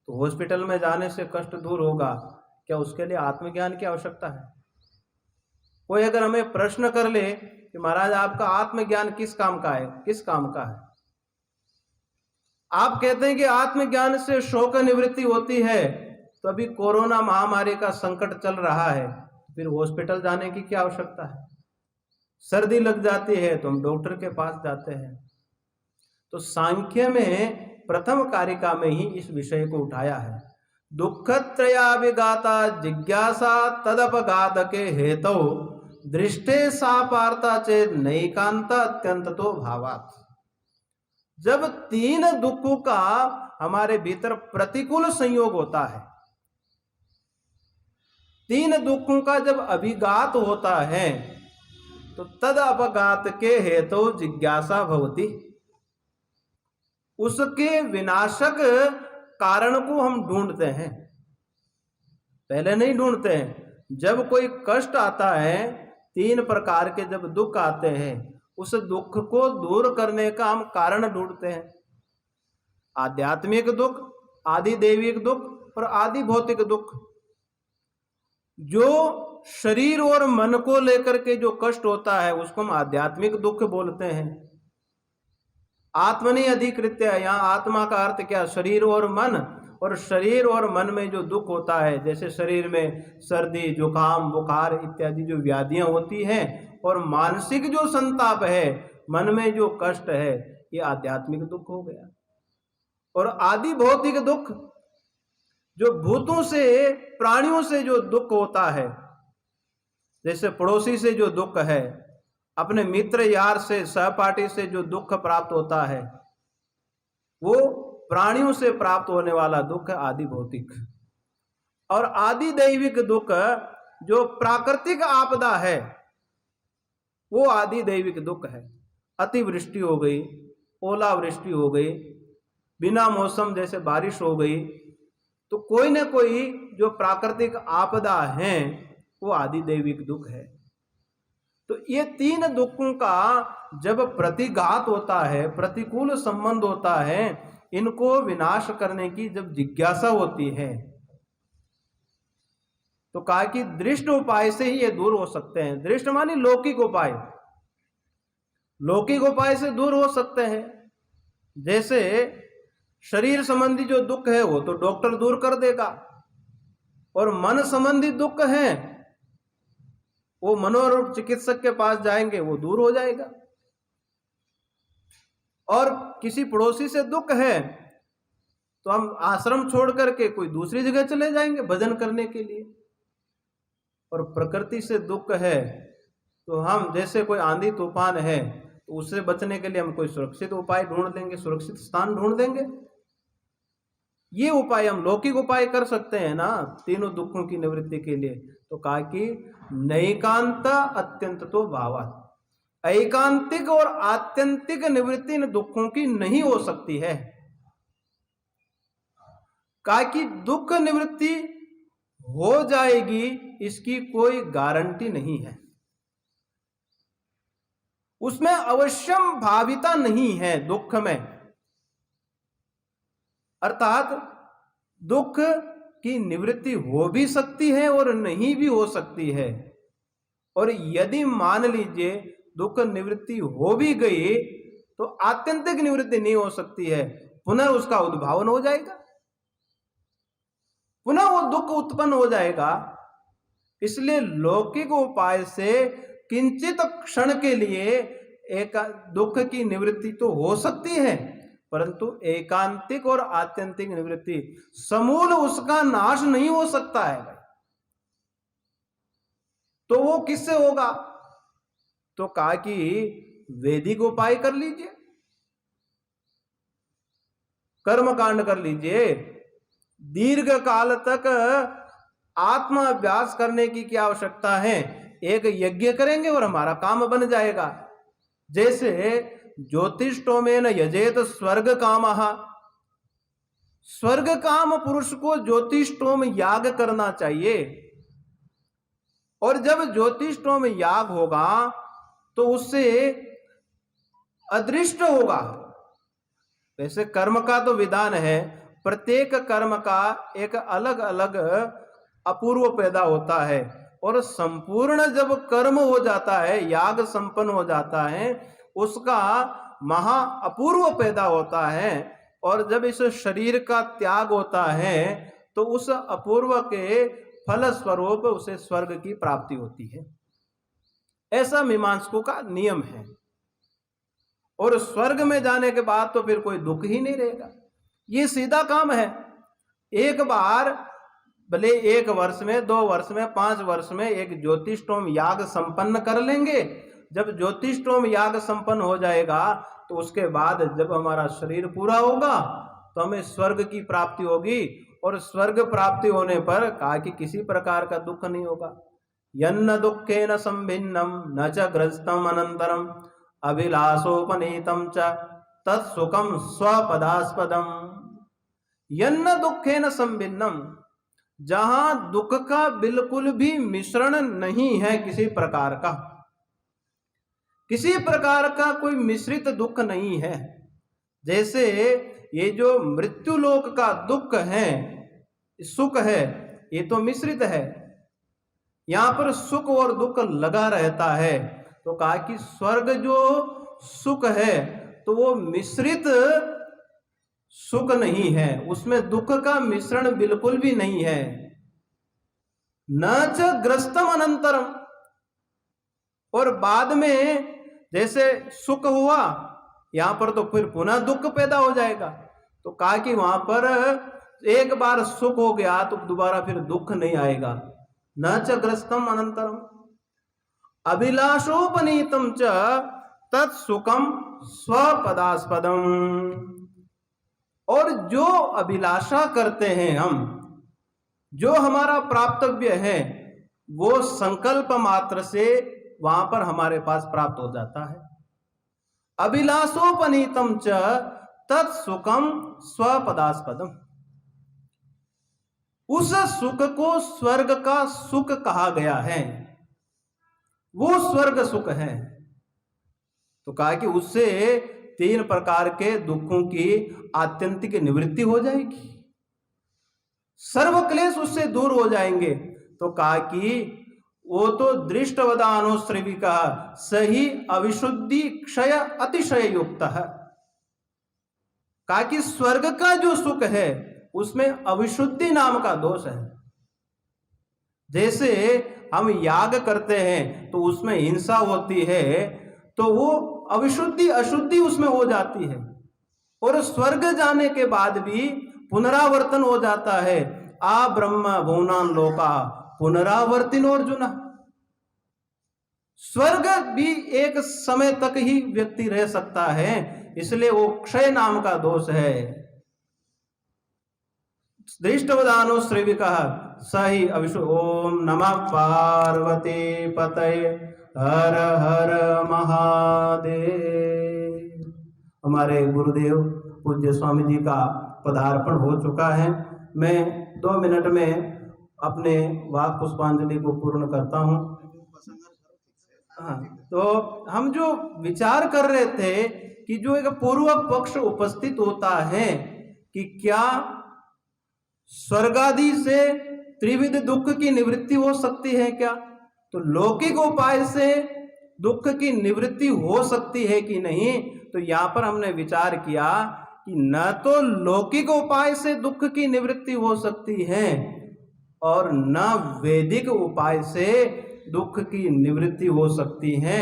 तो हॉस्पिटल में जाने से कष्ट दूर होगा, क्या उसके लिए आत्मज्ञान की आवश्यकता है? कोई अगर हमें प्रश्न कर ले कि महाराज आपका आत्मज्ञान किस काम का है, किस काम का है, आप कहते हैं कि आत्मज्ञान से शोक निवृत्ति होती है, तो अभी कोरोना महामारी का संकट चल रहा है, फिर हॉस्पिटल जाने की क्या आवश्यकता है? सर्दी लग जाती है तो हम डॉक्टर के पास जाते हैं। तो सांख्य में प्रथम कारिका में ही इस विषय को उठाया है। दुःखत्रयाभिघाता जिज्ञासा तदपघातके हेतौ दृष्टे सा पार्था चेत नैकांत अत्यंत तो भावात्। जब तीन दुखों का हमारे भीतर प्रतिकूल संयोग होता है, तीन दुखों का जब अभिघात होता है, तो तद अपघात के हेतु जिज्ञासा भवति। उसके विनाशक कारण को हम ढूंढते हैं, पहले नहीं ढूंढते हैं। जब कोई कष्ट आता है, 3 प्रकार के जब दुख आते हैं, उस दुख को दूर करने का हम कारण ढूंढते हैं। आध्यात्मिक दुख, आदि दैविक दुख और आदि भौतिक दुख। जो शरीर और मन को लेकर के जो कष्ट होता है उसको हम आध्यात्मिक दुख बोलते हैं। आत्मनि अधिकृत्य, यहाँ आत्मा का अर्थ क्या? शरीर और मन। और शरीर और मन में जो दुख होता है, जैसे शरीर में सर्दी, जुकाम, बुखार इत्यादि जो व्याधियां होती हैं, और मानसिक जो संताप है, मन में जो कष्ट है, ये आध्यात्मिक दुख हो गया। और आदि भौतिक दुख, जो भूतों से, प्राणियों से जो दुख होता है, जैसे पड़ोसी से जो दुख है, अपने मित्र यार से, सहपाठी से जो दुख प्राप्त होता है, वो प्राणियों से प्राप्त होने वाला दुख है आदि भौतिक। और आदि दैविक दुख, जो प्राकृतिक आपदा है, वो आदि दैविक दुख है। अतिवृष्टि हो गई, ओलावृष्टि हो गई, बिना मौसम जैसे बारिश हो गई, तो कोई ना कोई जो प्राकृतिक आपदा है वो आदि दैविक दुख है। तो ये 3 दुखों का जब प्रतिघात होता है, प्रतिकूल संबंध होता है, इनको विनाश करने की जब जिज्ञासा होती है, तो कहा कि दृष्ट उपाय से ही ये दूर हो सकते हैं। दृष्ट मानी लौकिक उपाय, लौकिक उपाय से दूर हो सकते हैं। जैसे शरीर संबंधी जो दुख है वो तो डॉक्टर दूर कर देगा, और मन संबंधी दुख है वो मनोरोग चिकित्सक के पास जाएंगे, वो दूर हो जाएगा। और किसी पड़ोसी से दुख है तो हम आश्रम छोड़ करके कोई दूसरी जगह चले जाएंगे भजन करने के लिए। और प्रकृति से दुख है तो हम, जैसे कोई आंधी तूफान है तो उससे बचने के लिए हम कोई सुरक्षित उपाय ढूंढ लेंगे, सुरक्षित स्थान ढूंढ देंगे। ये उपाय हम लौकिक उपाय कर सकते हैं ना तीनों दुखों की निवृत्ति के लिए। तो कहा कि नैकांत अत्यंत तो भावात्, एकांतिक और आत्यंतिक निवृत्ति इन दुखों की नहीं हो सकती है। कहा कि दुख निवृत्ति हो जाएगी इसकी कोई गारंटी नहीं है, उसमें अवश्यम भाविता नहीं है दुख में। अर्थात दुख की निवृत्ति हो भी सकती है और नहीं भी हो सकती है। और यदि मान लीजिए दुख निवृत्ति हो भी गई तो आत्यंतिक निवृत्ति नहीं हो सकती है, पुनः उसका उद्भावन हो जाएगा, पुनः वो दुख उत्पन्न हो जाएगा। इसलिए लौकिक उपाय से किंचित क्षण के लिए एक दुख की निवृत्ति तो हो सकती है, परंतु एकांतिक और आत्यंतिक निवृत्ति, समूल उसका नाश नहीं हो सकता है। तो वो किससे होगा? तो कहा कि वैदिक उपाय कर लीजिए, कर्म कांड कर लीजिए। दीर्घ काल तक आत्मा अभ्यास करने की क्या आवश्यकता है? एक यज्ञ करेंगे और हमारा काम बन जाएगा। जैसे ज्योतिष्टोमेन यजेत स्वर्ग कामः, स्वर्ग काम पुरुष को ज्योतिष्टोम याग करना चाहिए। और जब ज्योतिष्टोम याग होगा तो उससे अदृष्ट होगा। वैसे कर्म का तो विधान है, प्रत्येक कर्म का एक अलग अलग अपूर्व पैदा होता है, और संपूर्ण जब कर्म हो जाता है, याग संपन्न हो जाता है, उसका महा अपूर्व पैदा होता है। और जब इस शरीर का त्याग होता है तो उस अपूर्व के फल स्वरूप उसे स्वर्ग की प्राप्ति होती है। ऐसा मीमांसकों का नियम है। और स्वर्ग में जाने के बाद तो फिर कोई दुख ही नहीं रहेगा। ये सीधा काम है। एक बार भले 1 वर्ष में, 2 वर्ष में, 5 वर्ष में एक ज्योतिष्टोम याग संपन्न कर लेंगे। जब ज्योतिष्टोम याग संपन्न हो जाएगा तो उसके बाद जब हमारा शरीर पूरा होगा तो हमें स्वर्ग की प्राप्ति होगी। और स्वर्ग प्राप्ति होने पर कहा कि किसी प्रकार का दुख नहीं होगा। यन्न दुखेन संभिन्नम न च ग्रस्तम अनंतरम अभिलाषोपनीतम च तत्सुखम स्वपदास्पदम। यन्न दुखेन संभिन्नम, जहां दुख का बिल्कुल भी मिश्रण नहीं है, किसी प्रकार का, किसी प्रकार का कोई मिश्रित दुख नहीं है। जैसे ये जो मृत्यु लोक का दुख है, सुख है, ये तो मिश्रित है, यहां पर सुख और दुख लगा रहता है। तो कहा कि स्वर्ग जो सुख है तो वो मिश्रित सुख नहीं है, उसमें दुख का मिश्रण बिल्कुल भी नहीं है। न च ग्रस्तम अनंतरम, और बाद में जैसे सुख हुआ यहां पर तो फिर पुनः दुख पैदा हो जाएगा। तो कहा कि वहां पर एक बार सुख हो गया तो दोबारा फिर दुख नहीं आएगा। न च ग्रस्तम अनंतरम अभिलाषोपनीतम च तत्सुखम स्वपदास्पदम, और जो अभिलाषा करते हैं हम, जो हमारा प्राप्तव्य है, वो संकल्प मात्र से वहां पर हमारे पास प्राप्त हो जाता है। अभिलाषोपनीतम च तत्सुखम स्वपदास्पदम, उस सुख को स्वर्ग का सुख कहा गया है, वो स्वर्ग सुख है। तो कहा कि उससे 3 प्रकार के दुखों की आत्यंतिक निवृत्ति हो जाएगी, सर्व क्लेश उससे दूर हो जाएंगे। तो कहा कि वो तो दृष्टवदानुश्रवी का सही अविशुद्धि क्षय अतिशय युक्त है। कहा कि स्वर्ग का जो सुख है उसमें अविशुद्धि नाम का दोष है। जैसे हम याग करते हैं तो उसमें हिंसा होती है, तो वो अविशुद्धि अशुद्धि उसमें हो जाती है, और स्वर्ग जाने के बाद भी पुनरावर्तन हो जाता है। आ ब्रह्म भुवनान लोका पुनरावर्तिनो अर्जुन, स्वर्ग भी एक समय तक ही व्यक्ति रह सकता है, इसलिए वो क्षय नाम का दोष है। दृष्टवदानो श्रेविका सही अविशु। ओम नमः पार्वती पतये हर हर महादेव। हमारे गुरुदेव पूज्य स्वामी जी का पदार्पण हो चुका है। मैं 2 मिनट में अपने वाक पुष्पांजलि को पूर्ण करता हूँ। हाँ, तो हम जो विचार कर रहे थे कि जो एक पूर्व पक्ष उपस्थित होता है कि क्या स्वर्गादि से त्रिविध दुख की निवृत्ति हो सकती है क्या, तो लौकिक उपाय से दुख की निवृत्ति हो सकती है कि नहीं। तो यहाँ पर हमने विचार किया कि न तो लौकिक उपाय से दुख की निवृत्ति हो सकती है और न वैदिक उपाय से दुख की निवृत्ति हो सकती है।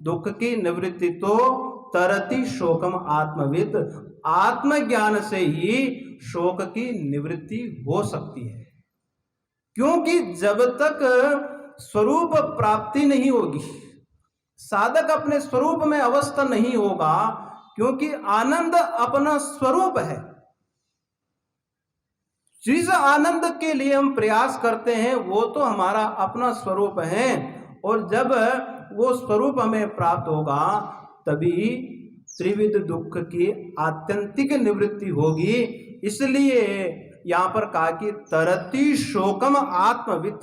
दुख की निवृत्ति तो तरति शोकम आत्मविद, आत्मज्ञान से ही शोक की निवृत्ति हो सकती है। क्योंकि जब तक स्वरूप प्राप्ति नहीं होगी, साधक अपने स्वरूप में अवस्थ नहीं होगा, क्योंकि आनंद अपना स्वरूप है। जिस आनंद के लिए हम प्रयास करते हैं वो तो हमारा अपना स्वरूप है, और जब वो स्वरूप हमें प्राप्त होगा तभी त्रिविध दुख की आत्यंतिक निवृत्ति होगी। इसलिए यहां पर कहा कि तरति शोकम आत्मविद,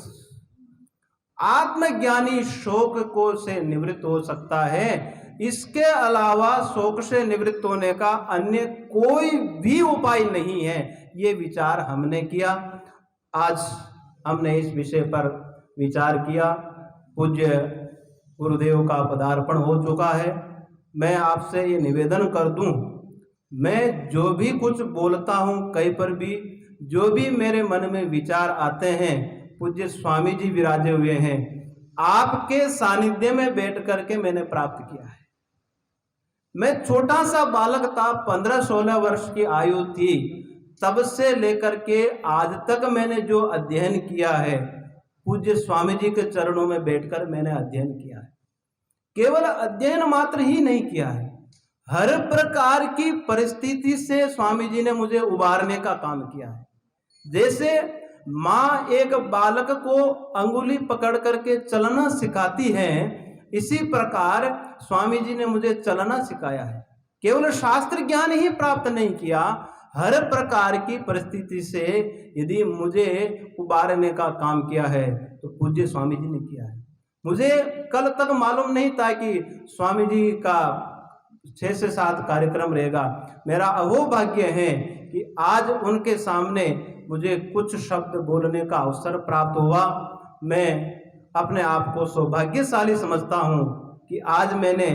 आत्मज्ञानी शोक को से निवृत्त हो सकता है। इसके अलावा शोक से निवृत्त होने का अन्य कोई भी उपाय नहीं है। ये विचार हमने किया, आज हमने इस विषय पर विचार किया। पूज्य गुरुदेव का पदार्पण हो चुका है। मैं आपसे ये निवेदन कर दूं, मैं जो भी कुछ बोलता हूँ, कहीं पर भी जो भी मेरे मन में विचार आते हैं, पूज्य स्वामी जी विराजे हुए हैं, आपके सानिध्य में बैठ करके मैंने प्राप्त किया है। मैं छोटा सा बालक था, 15-16 वर्ष की आयु थी, तब से लेकर के आज तक मैंने जो अध्ययन किया है, पूज्य स्वामी जी के चरणों में बैठकर मैंने अध्ययन किया है। केवल अध्ययन मात्र ही नहीं किया है, हर प्रकार की परिस्थिति से स्वामी जी ने मुझे उबारने का काम किया है। जैसे माँ एक बालक को अंगुली पकड़ करके चलना सिखाती है, इसी प्रकार स्वामी जी ने मुझे चलना सिखाया है। केवल शास्त्र ज्ञान ही प्राप्त नहीं किया, हर प्रकार की परिस्थिति से यदि मुझे उबारने का काम किया है तो पूज्य स्वामी जी ने किया है। मुझे कल तक मालूम नहीं था कि स्वामी जी का 6 से 7 कार्यक्रम रहेगा। मेरा अहोभाग्य है कि आज उनके सामने मुझे कुछ शब्द बोलने का अवसर प्राप्त हुआ। मैं अपने आप को सौभाग्यशाली समझता हूँ कि आज मैंने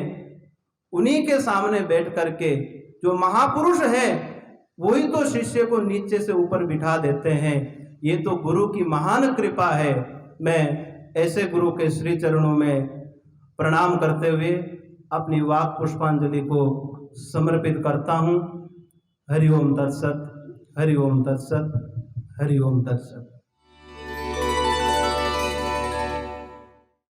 उन्हीं के सामने बैठ करके, जो महापुरुष है वही तो शिष्य को नीचे से ऊपर बिठा देते हैं। ये तो गुरु की महान कृपा है। मैं ऐसे गुरु के श्री चरणों में प्रणाम करते हुए अपनी वाक पुष्पांजलि को समर्पित करता हूँ। हरि ओम तत्सत, हरि ओम तत्सत, हरि ओम तत्सत।